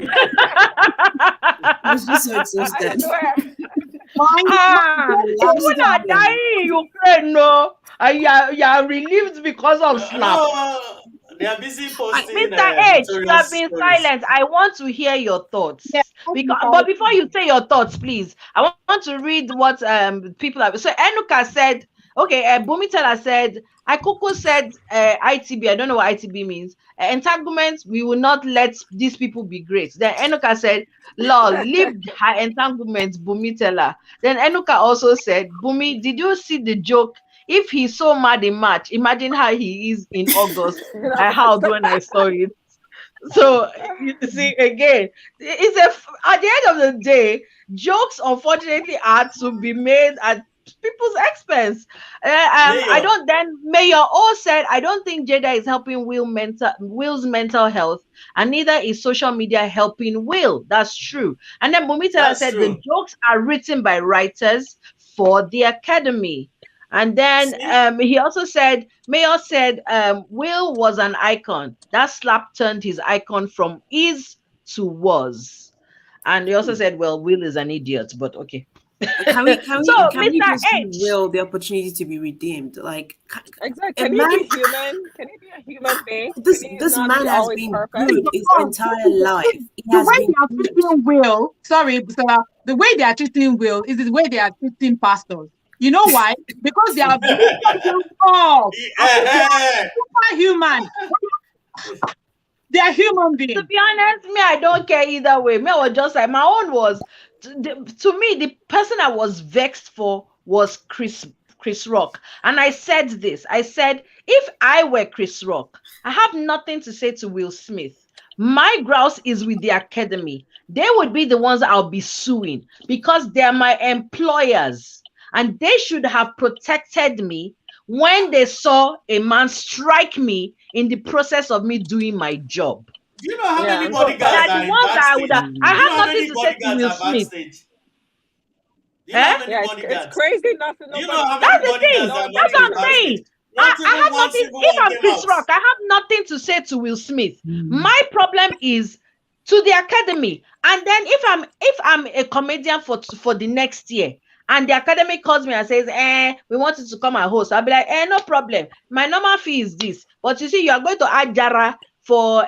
I was just so exhausted. I swear. People are dying in Ukraine, no. You are relieved because of snap. No, they are busy posting. Mr. H, you have been silent. I want to hear your thoughts. Yeah, But before you say your thoughts, please, I want to read what people have. So Enuka said, okay, Bumitela said, Akuko said ITB. I don't know what ITB means. Entanglements, we will not let these people be great. Then Enuka said, lol, leave her entanglements, Bumitela. Then Enuka also said, Bumi, did you see the joke? If he's so mad in March, imagine how he is in August. I howled when I saw it. So you see, again, at the end of the day, jokes unfortunately are to be made at people's expense. I don't. Then Mayor O said, I don't think Jada is helping Will's mental health, and neither is social media helping Will. That's true. And then Mumitela said the jokes are written by writers for the academy. And then he also said, Mayor said, Will was an icon. That slap turned his icon from is to was. And he also said, well, Will is an idiot, but okay. Can we So, just give H, Will the opportunity to be redeemed? Like, Exactly. a Can he man, be human? Can he be a human being? this Can he this not man be has always been perfect? good his entire The life. He the has way been they are good. treating Will, sorry, Sarah, the way they are treating Will is the way they are treating pastors. You know why? Because they are being such a raw. I think they Eh, are superhuman. They are human to beings. be honest, me, I don't care either way. Me, I was just like, my own was to me, the person I was vexed for was Chris Rock. And I said this. I said, if I were Chris Rock, I have nothing to say to Will Smith. My grouse is with the academy. They would be the ones I'll be suing because they're my employers. And they should have protected me when they saw a man strike me in the process of me doing my job. do you know how Yeah. many So they are bodyguards the are in ones that I would backstage? have. I Do you have know how nothing many to say to bodyguards Will are Smith. backstage? Do you know Eh? how many Yeah, it's bodyguards? crazy not to Do you know nobody how to many That's the to thing. bodyguards know are his not That's what in I'm business. backstage? saying. Not I even have one nothing. single If one I'm came Chris out. Rock, I have nothing to say to Will Smith. My problem is to the academy. And then if I'm a comedian for the next year, and the academy calls me and says, we want you to come and host, I'll be like, no problem. My normal fee is this. But you see, you are going to add Jara for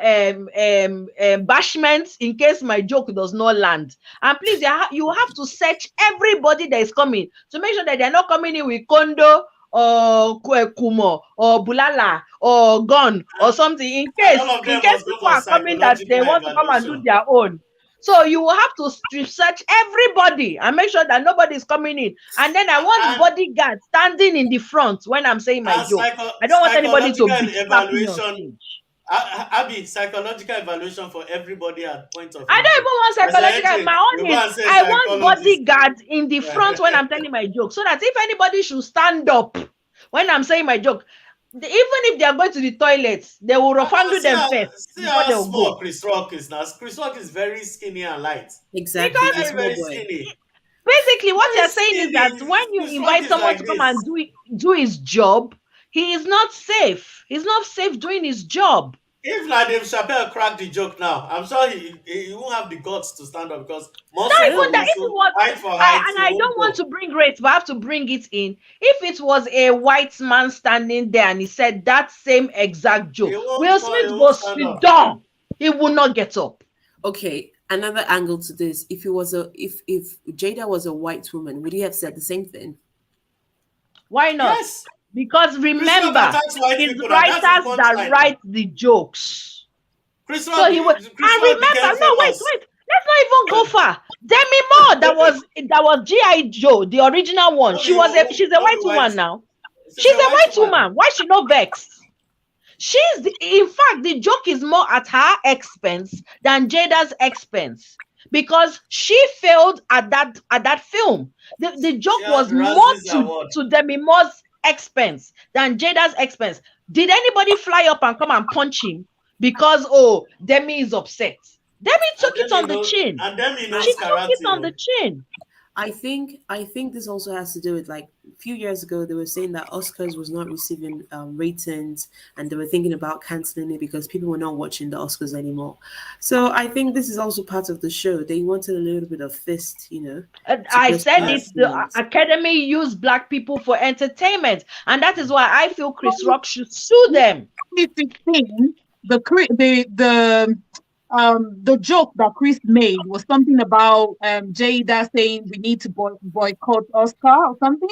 bashment in case my joke does not land. And please, you have to search everybody that is coming to make sure that they're not coming in with Kondo or Kumo or Bulala or Gun or something in And case all of them must go people for are coming that they psychological want to come and do evaluation. their own. So you will have to research everybody and make sure that nobody is coming in. And then I want And bodyguards standing in the front when I'm saying my joke. I don't want anybody to psychological bitch slap me on evaluation. stage. Abby, psychological evaluation for everybody at point of I don't entry. even want I say psychological. entry, My you own go is and say I want psychologist. bodyguards in the front when I'm telling my joke, so that if anybody should stand up when I'm saying my joke, even if they are going to the toilets, they will rough handle them first See before how they'll go. small Chris Rock is now. Chris Rock is very skinny and light. Exactly, Because a Very, small very boy. skinny. basically what Very you're saying is that skinny. when you Chris Rock invite is someone like to come and this. do his job, he is not safe. He's not safe doing his job. If Nadim Chappelle cracked the joke now, I'm sure he won't have the guts to stand up because Not muscle I for even don't. that. If it muscle, was, height for height, and he I won't don't want go. to bring race, but I have to bring it in. If it was a white man standing there and he said that same exact joke, Will He Smith won't goes stand sit up. down. He will not get up. Okay, another angle to this. If it was if Jada was a white woman, would he have said the same thing? Why not? Yes. Because Chris Rock remember, attacks white it's people, and that's his writers that punchline now. write the jokes. Chris So Rock, he was, Chris and Rock became remember, no, famous. wait, let's not even go far. Demi Moore, that was G.I. Joe, the original one. Not be, She's a not be white white. woman now. She's She's a a white white woman. woman. Why she not vexed? In fact, the joke is more at her expense than Jada's expense because she failed at that film. The She joke has was more Razzies to Award. Demi Moore's expense than Jada's expense. Did anybody fly up and come and punch him because Demi is upset? Demi And took it then on the chin. he I She knows took it karate. on the chin. I think this also has to do with, like, a few years ago they were saying that Oscars was not receiving ratings, and they were thinking about canceling it because people were not watching the Oscars anymore. So I think this is also part of the show. They wanted a little bit of fist, to I just said hurt it. Yes. The feelings. academy use black people for entertainment, and that is why I feel Chris Rock should sue them. 2016, the joke that Chris made was something about Jada saying we need to boycott Oscar or something.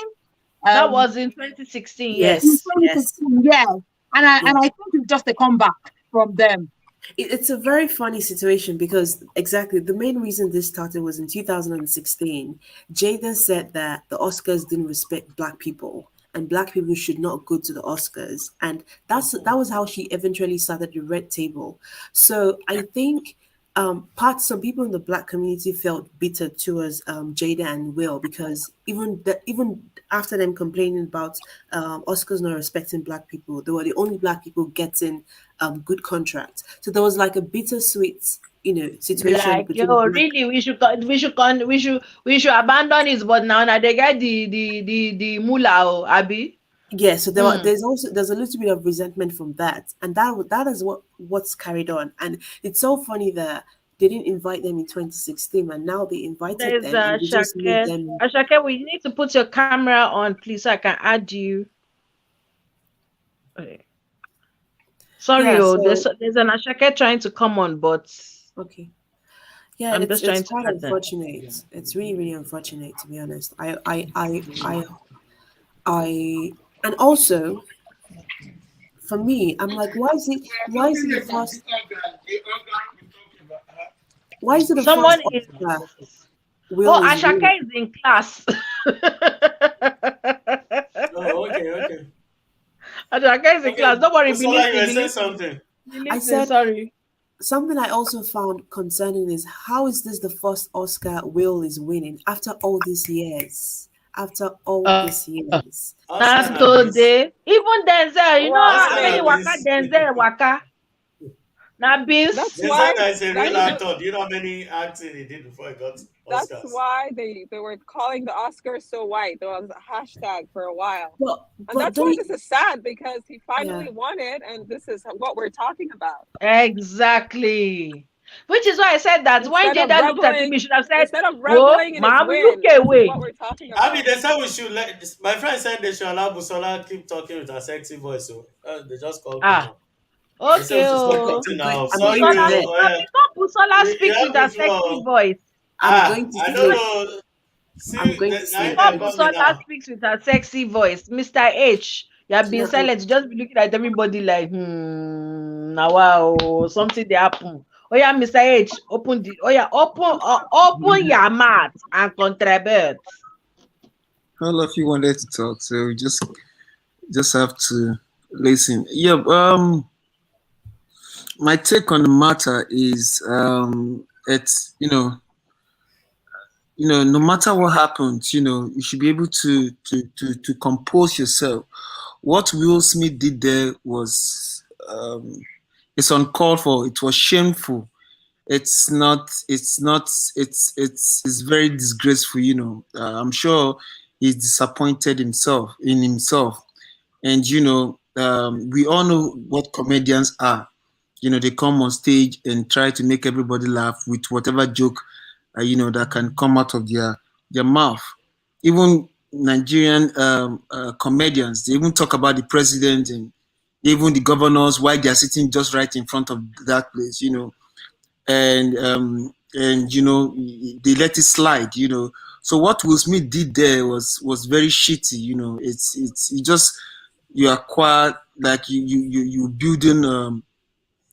That Um, was in 2016. in Yes. Yes. 2016, yes, and I Yes. think it's just a comeback from them. It's a very funny situation because exactly the main reason this started was in 2016. Jada said that the Oscars didn't respect black people and black people should not go to the Oscars, and that was how she eventually started the red table. So I think some people in the black community felt bitter towards Jada and Will because even after them complaining about Oscars not respecting black people, they were the only black people getting good contracts. So there was like a bittersweet, situation Like, between yo, black. really, we should abandon it, but now they get the mullah, Abi. Yeah, so Mm. there's a little bit of resentment from that, and that is what's carried on, and it's so funny that They didn't invite them in 2016, and now they invited There's them, and they just made Ashake. them. Ashake, we need to put your camera on, please, so I can add you. Okay. Sorry, Yeah, there's an Ashake trying to come on, but okay. Yeah, I'm just it's trying to quite add them. unfortunate. It's really, really unfortunate, to be honest. I and also for me, I'm like, why is it the first Someone is Oscar Oh, Will is Ashake winning? is in class. Oh, okay. Ashake is in class. Don't worry, be Busola, you were listening, saying something. be I listening. said Sorry. something I also found concerning is, how is this the first Oscar Will is winning after all these years? After all these years. Oscar Not na beans. today. Even Denzel, you know how Oscar many na waka beans. Denzel waka? Na beans. That's Denzel why. is a real That's, actor. Do you know how many acting he did before he got that's Oscars? why they were calling the Oscars so white. There was a hashtag for a while. And But that's don't why you, this is sad, because he finally yeah. won it, and this is what we're talking about. Exactly. Which is why I said that when Instead of Jada looked at him, he reveling, should have said, instead of "Whoa, reveling in his mom, look win, this is away." what we're talking Abi, about. they said we should let this. My friend said they should allow Busola keep talking with her sexy voice. So they just called me Ah, now. They said okay. we should stop Oh, cutting now. I'm Sorry, going to Busola, let because Busola you speaks have with her the sexy floor. voice. I'm going to I don't say know. See, I'm going to now say they Because call this. me Busola now. speaks with her sexy voice. Mr. H, you have been No, silent. You just be looking at everybody like, now wow, something they happen. Oh yeah, Mr. H, open your mouth and contribute. All of you wanted to talk, so we just have to listen. Yeah. My take on the matter is, it's no matter what happens, you should be able to compose yourself. What Will Smith did there was, it's uncalled for. It was shameful. It's very disgraceful. I'm sure he's disappointed in himself, and we all know what comedians are. They come on stage and try to make everybody laugh with whatever joke that can come out of their mouth. Even Nigerian comedians, they even talk about the president and even the governors while they are sitting just right in front of that place. And they let it slide. So what Will Smith did there was very shitty. It's you just, you acquire, like you building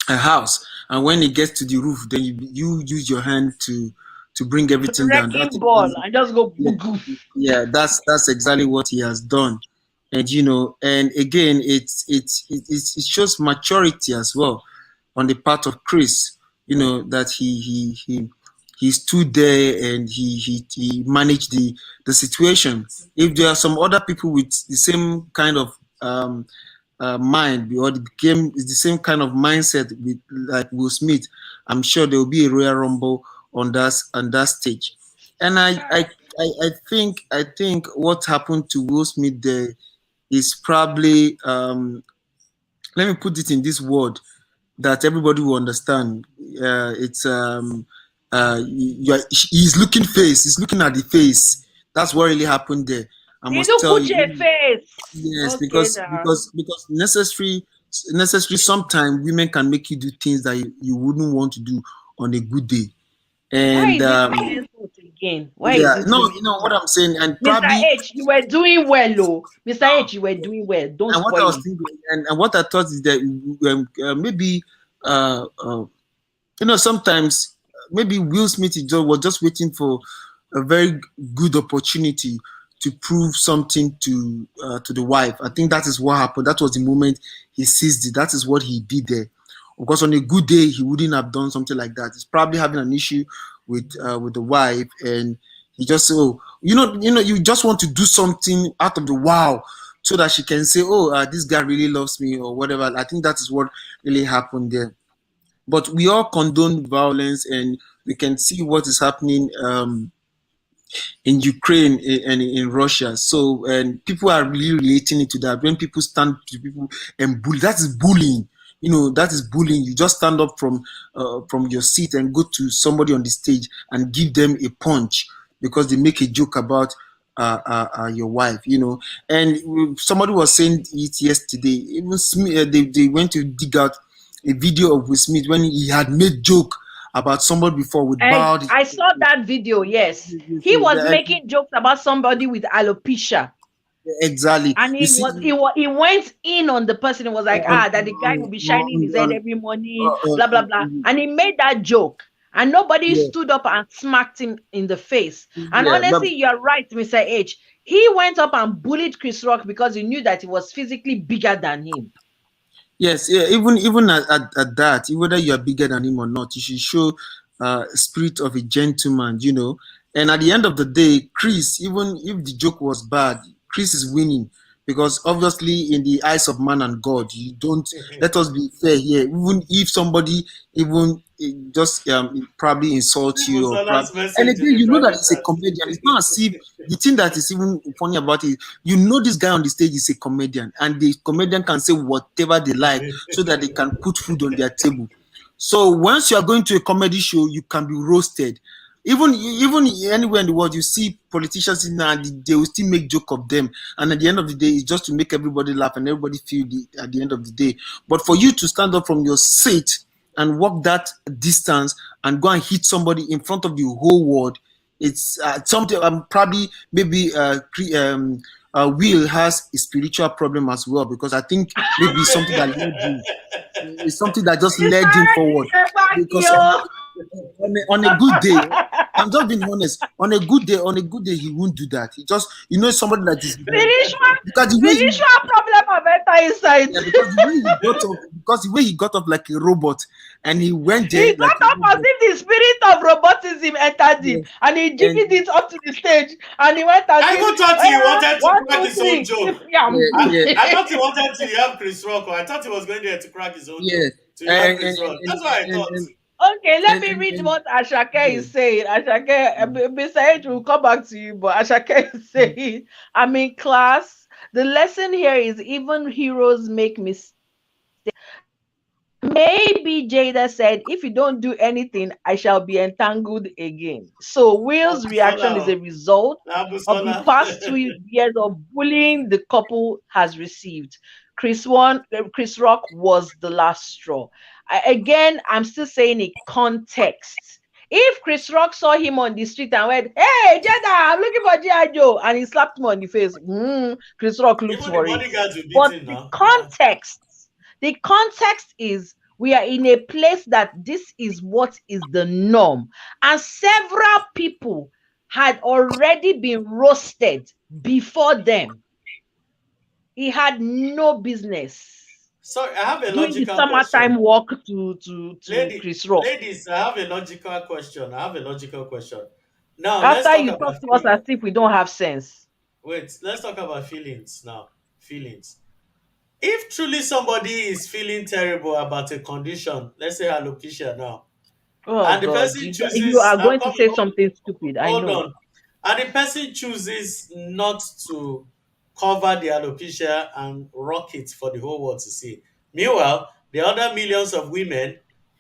a house, and when it gets to the roof, then you use your hand to bring everything down. Wrecking ball and just go Yeah, boo. yeah, that's exactly what he has done. And again, it shows maturity as well on the part of Chris. That he stood there and he managed the situation. If there are some other people with the same kind of mind, or the same kind of mindset with like Will Smith, I'm sure there will be a Royal Rumble on that stage. And I think what happened to Will Smith there is probably, let me put it in this word that everybody will understand. It's he's looking face. He's looking at the face. That's what really happened there. I You must do tell put you. your face. Yes, Okay, because now. because necessary sometimes women can make you do things that you wouldn't want to do on a good day. Why And is it insult again? Why is yeah, it no, women? you know what I'm saying, and Mr. probably, H, you were doing well, oh. Mr. H, you were doing well. Don't and what I spoil was it. thinking, and what I thought is that maybe uh, uh, sometimes maybe Will Smith was just waiting for a very good opportunity to prove something to the wife. I think that is what happened. That was the moment he seized it. That is what he did there. Of course, on a good day, he wouldn't have done something like that. He's probably having an issue with the wife, and he just said, "Oh, you just want to do something out of the wow." So that she can say, "Oh, this guy really loves me," or whatever. I think that is what really happened there. But we all condone violence, and we can see what is happening in Ukraine and in Russia. So, and people are really relating it to that. When people stand to people and bully, that is bullying. that is bullying. You just stand up from your seat and go to somebody on the stage and give them a punch because they make a joke about your wife. And somebody was saying it yesterday. Even Smith, they went to dig out a video of Will Smith when he had made joke about somebody before with bowed. I saw that video. Yes, he was making jokes about somebody with alopecia. Exactly. And he went in on the person and was like, that the guy will be shining his head every morning, blah blah blah. And he made that joke, and nobody stood up and smacked him in the face. And honestly, you're right, Mr. H. He went up and bullied Chris Rock because he knew that he was physically bigger than him. Yes, yeah. Even at that, whether you are bigger than him or not, you should show spirit of a gentleman. And at the end of the day, Chris, even if the joke was bad, Chris is winning because obviously in the eyes of man and God, you don't. Let us be fair here. Even if somebody just probably insults you, or and again, you know that it's a comedian. It's not as if the thing that is even funny about it, this guy on the stage is a comedian, and the comedian can say whatever they like so that they can put food on their table. So once you are going to a comedy show, you can be roasted. Even anywhere in the world, you see politicians in there, and they will still make joke of them. And at the end of the day, it's just to make everybody laugh and everybody feel at the end of the day. But for you to stand up from your seat and walk that distance and go and hit somebody in front of the whole world, it's something. Probably maybe Will has a spiritual problem as well, because I think maybe something that led him. It's something that just led him forward. Because on a good day, I'm just being honest. On a good day, he won't do that. He just, somebody that is spiritual problem of enter inside. Yeah, because the way he got up like a robot, and he went there. He got up as if the spirit of robotism entered him, and he jigged it up to the stage, and he went and I even thought he wanted to crack his own joke. I thought he wanted to help Chris Rock. I thought he was going there to crack his own joke. To help Chris Rock. That's what I thought. Okay, let me read what Ashake is saying. Ashake, Mr. H will come back to you, but Ashake is saying, I'm in class. The lesson here is even heroes make mistakes. Maybe Jada said, if you don't do anything, I shall be entangled again. So Will's reaction is a result of the past 2 years of bullying the couple has received. Chris Rock was the last straw. Again, I'm still saying in context. If Chris Rock saw him on the street and went, "Hey, Jada, I'm looking for G.I. Joe," and he slapped him on the face, Chris Rock looks for it. But the context is we are in a place that this is what is the norm. And several people had already been roasted before them. He had no business. Sorry, I have a logical summertime walk to Chris Rock. Ladies, I have a logical question. Now, after you talk to us as if we don't have sense. Wait, let's talk about feelings now. Feelings. If truly somebody is feeling terrible about a condition, let's say alopecia now, and the person chooses, you are going to say something stupid. Hold on. And the person chooses not to cover the alopecia and rock it for the whole world to see. Meanwhile, the other millions of women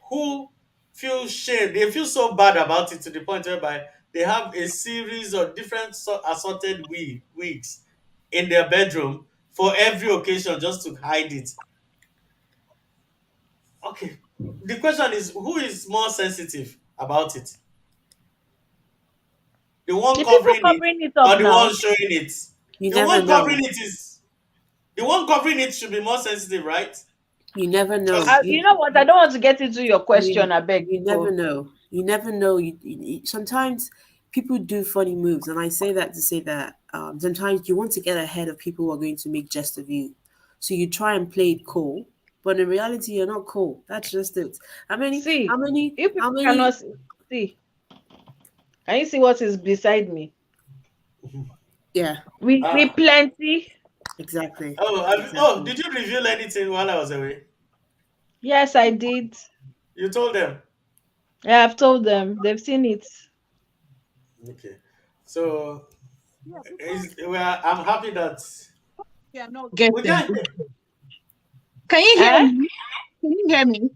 who feel shame, they feel so bad about it to the point whereby they have a series of different assorted wigs in their bedroom for every occasion just to hide it. Okay. The question is, who is more sensitive about it? The one covering it or the one showing it? The one covering it should be more sensitive, right? You never know. You know what? I don't want to get into your question. I beg. You never know. You never know. Sometimes people do funny moves, and I say that to say that sometimes you want to get ahead of people who are going to make jest of you, so you try and play it cool. But in reality, you're not cool. That's just it. How many? Cannot see. Can you see what is beside me? Yeah. We plenty. Exactly. Did you reveal anything while I was away? Yes, I did. You told them? Yeah, I've told them. They've seen it. Okay. So, I'm happy that... Yeah, no. Can Can you hear me? Can you hear me?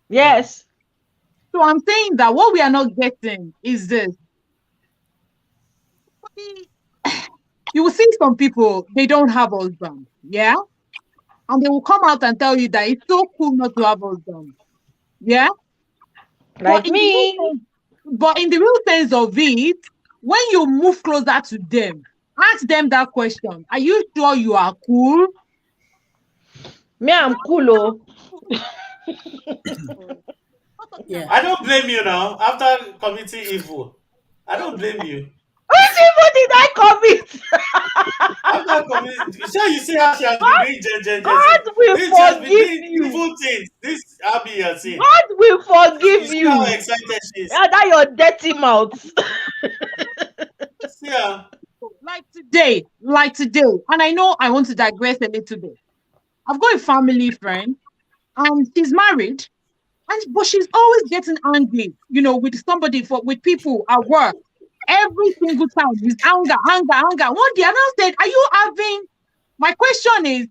Yes. So I'm saying that what we are not getting is this. You will see some people, they don't have husbands, yeah? And they will come out and tell you that it's so cool not to have husbands, yeah? Like But in the real me. sense, but in the real sense of it, when you move closer to them, ask them that question. Are you sure you are cool? Me, I'm cool. Oh. Yeah. I don't blame you now. After committing evil, I don't blame you. Which evil did I commit? After committing, sure you see how she has been God, doing gen. God will This she has been forgive doing you. evil things. This Abby you are seeing. God will You forgive see how you. excited she is. Yeah, that your dirty mouth. See her. Like today, and I know I want to digress a little bit. I've got a family friend, and she's married, but she's always getting angry, with somebody with people at work. Every single time is anger, anger, anger. One day I now said, "Are you having?" My question is,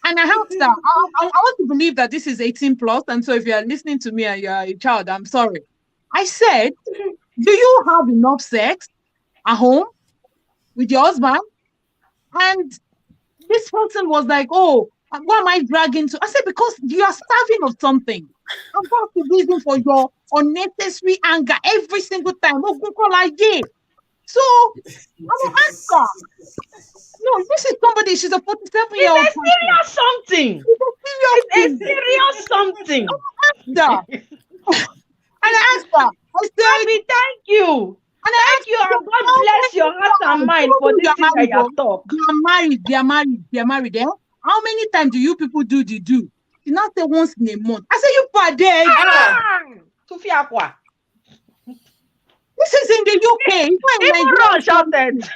and I asked her, I want to believe that this is 18 plus, and so if you are listening to me and you are a child, I'm sorry. I said, "Do you have enough sex at home with your husband?" And this person was like, "Oh, why am I dragging to?" I said, "Because you are starving of something. And that's the reason for your unnecessary anger every single time." Oh, go call again. So I will ask her. No, this is somebody, she's a 47-year-old It's a person. serious something. It's a serious It's a thing. serious something. And I asked her, I said, Abby, thank you. and I Thank you, and God bless your heart and mind for this thing that you have talked. They are married, eh? How many times do you people do the do? She not say once in a month. I say, you per day. Tufi Aqua. This is in the UK. It's not in Even Nigeria. Ron shouted.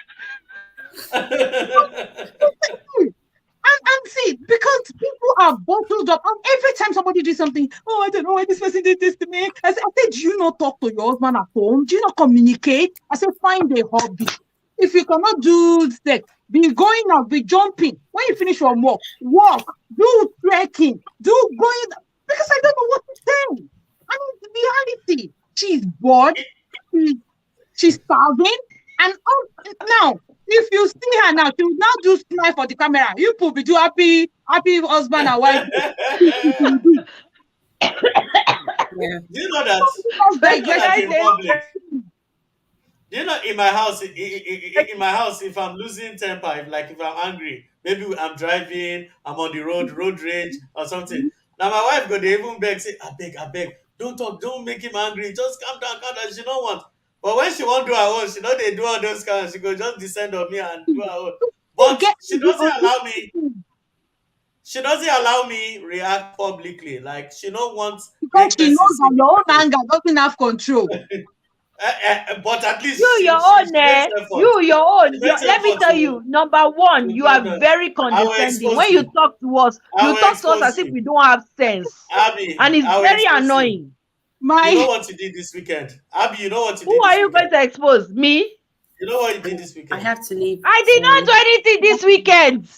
And see, because people are bottled up, and every time somebody do something, "Oh, I don't know why this person did this to me." I said, "Do you not talk to your husband at home? Do you not communicate?" I said, "Find a hobby. If you cannot do sex, be going out, be jumping. When you finish your work, walk, do trekking, do going, because I don't know what to say." I mean, the reality, she's bored, she's starving, and now, if you see her now, she will now do smile for the camera. You people be do happy husband and wife. Yeah. Do you know that? In public? Do you know in my house? In my house, if I'm losing temper, if I'm angry, maybe I'm driving, I'm on the road rage or something. Now my wife go they even beg, say, I beg, don't talk, don't make him angry, just calm down. She don't want. But when she won't do her own, she know they do all those kind. She go just descend on me and do her own. But she doesn't allow me. She doesn't allow me react publicly. Like she don't want because she knows that your own anger doesn't have control. but at least Your own, makes effort. your own. She makes Let me effort tell to- you, number one, to you do are that. very I will condescending. expose When you you. talk to us, I you will talk to us expose as if you. we don't have sense. Abby, And it's I will very expose you. annoying. You know what you did this weekend? Abby, you know what you Who did are this you going weekend? to expose? Me? You know what you did this I weekend? have to leave. I did not do anything this weekend.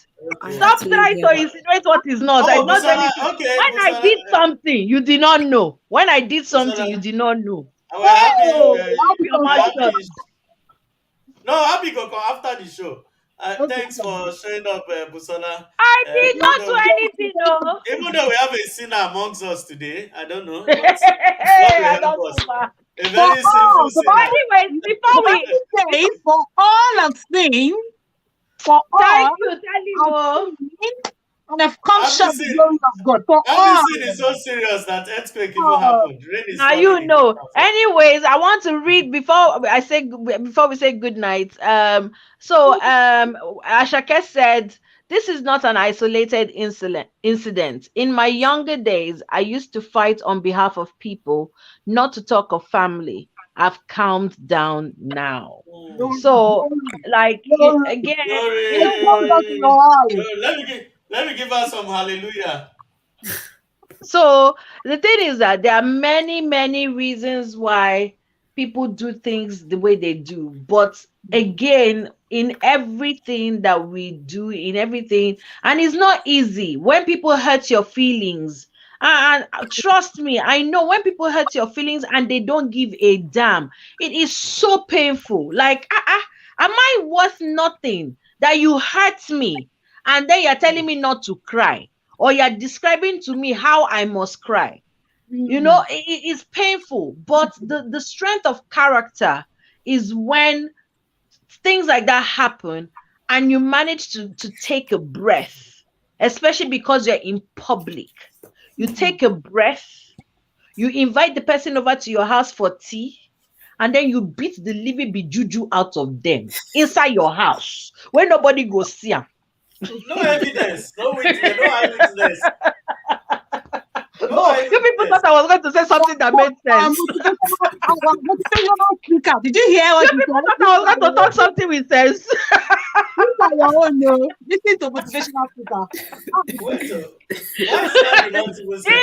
I Stop have to leave trying here. to insinuate what is not. I Oh, did not do Busala, anything. okay, When I Busala, did something, you did not know. When I did something, you Busala. did not know. I will happy. Oh, keep your mouth shut. No, Abby go come after the show. Okay. Thanks for showing up, Busala. I did Even not though do anything, no. even though we have a sinner amongst us today, I don't know, but God will I help don't us. know. A very sinful the sinner. Anyways, The before we Bible says, "For all have sinned, for thank all you, have Talimo. sinned, and have come Have short you of the seen? glory of God." For Have you all. seen it so serious that earthquake even Oh, happened? Rain is Now falling you in know. this house. Anyways, I want to read before we say good night. So Ashake said, "This is not an isolated incident. In my younger days, I used to fight on behalf of people, not to talk of family. I've calmed down now." So, like again, you know what? Glory. Let me give her some hallelujah. So the thing is that there are many, many reasons why people do things the way they do. But again, in everything that we do, in everything, and it's not easy when people hurt your feelings And trust me, I know when people hurt your feelings and they don't give a damn, it is so painful. Like, am I worth nothing that you hurt me? And then you're telling me not to cry, or you're describing to me how I must cry. You know, it is painful, but the strength of character is when things like that happen and you manage to take a breath, especially because you're in public. You take a breath, you invite the person over to your house for tea, and then you beat the living juju out of them inside your house where nobody goes see them. No evidence, no witness, no eyewitness. Oh, you people thought I was going to say something that made sense. Did you hear what You people thought I was going to talk something with sense. Listen to motivational speaker.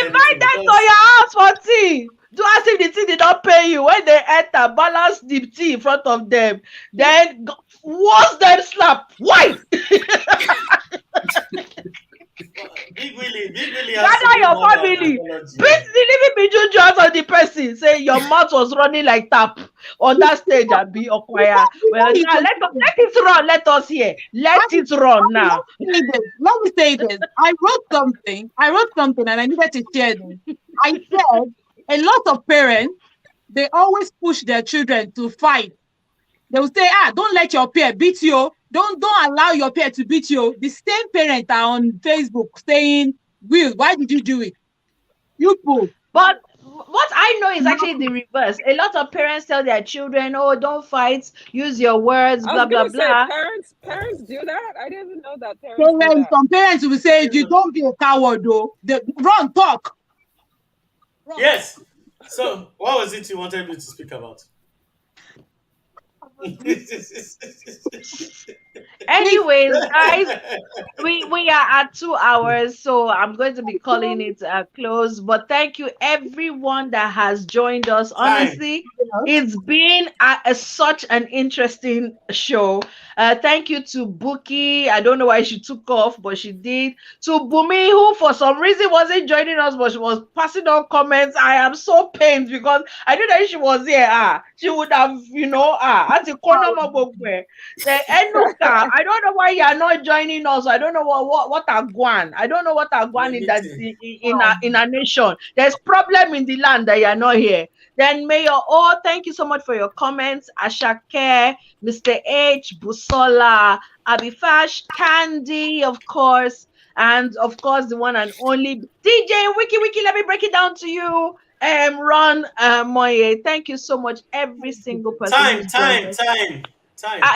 Invite them to your house for tea. Do as if the tea did not pay you. When they enter, balance the tea in front of them. Then once them slap. Why? Big Willie gather your family, beat the living juju out of the person. Say your mouth was running like tap on that stage and be a choir. Well, now let it run. Let us hear. Let it run now. Let me say this. I wrote something and I needed to share this. I said a lot of parents, they always push their children to fight. They will say, don't let your peer beat you. Don't allow your peer to beat you. The same parents are on Facebook saying, Will, why did you do it? You fool. But what I know is actually the reverse. A lot of parents tell their children, oh, don't fight, use your words, blah, blah, blah. Parents do that? I didn't even know that parents do that. Some parents will say, you don't be a coward, though. Run, talk. Run. Yes. So, what was it you wanted me to speak about? Anyways, guys, we are at 2 hours, so I'm going to be calling it close. But thank you everyone that has joined us. Honestly, it's been such an interesting show. Thank you to Buki. I don't know why she took off, but she did. To Bumi, who for some reason wasn't joining us, but she was passing on comments. I am so pained because I knew that if she was here. She would have, at the corner of Bokwe. Enuka, I don't know why you are not joining us. I don't know what are Guan. I don't know what are Guan in our nation. There's problem in the land that you are not here. Then Mayor O, thank you so much for your comments. Ashake, Mr. H, Busola, Abifash, Candy, of course, and of course the one and only DJ Wiki. Let me break it down to you. Ron Moye, thank you so much, every single person. Time.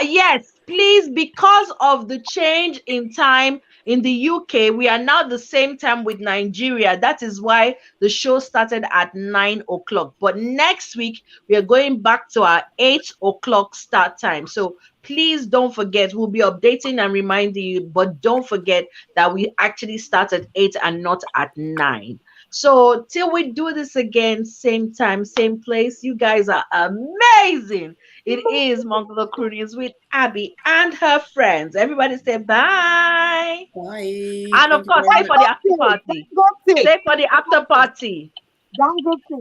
Yes, please, because of the change in time in the UK, we are now the same time with Nigeria. That is why the show started at 9 o'clock. But next week, we are going back to our 8 o'clock start time. So please don't forget, we'll be updating and reminding you, but don't forget that we actually start at 8 and not at 9. So till we do this again, same time, same place, you guys are amazing. It is MungalowCroonings with Abi and her friends. Everybody say bye. Bye. And of course, stay for the after party. Stay for the after party. Dangote.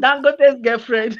Dangote's girlfriend.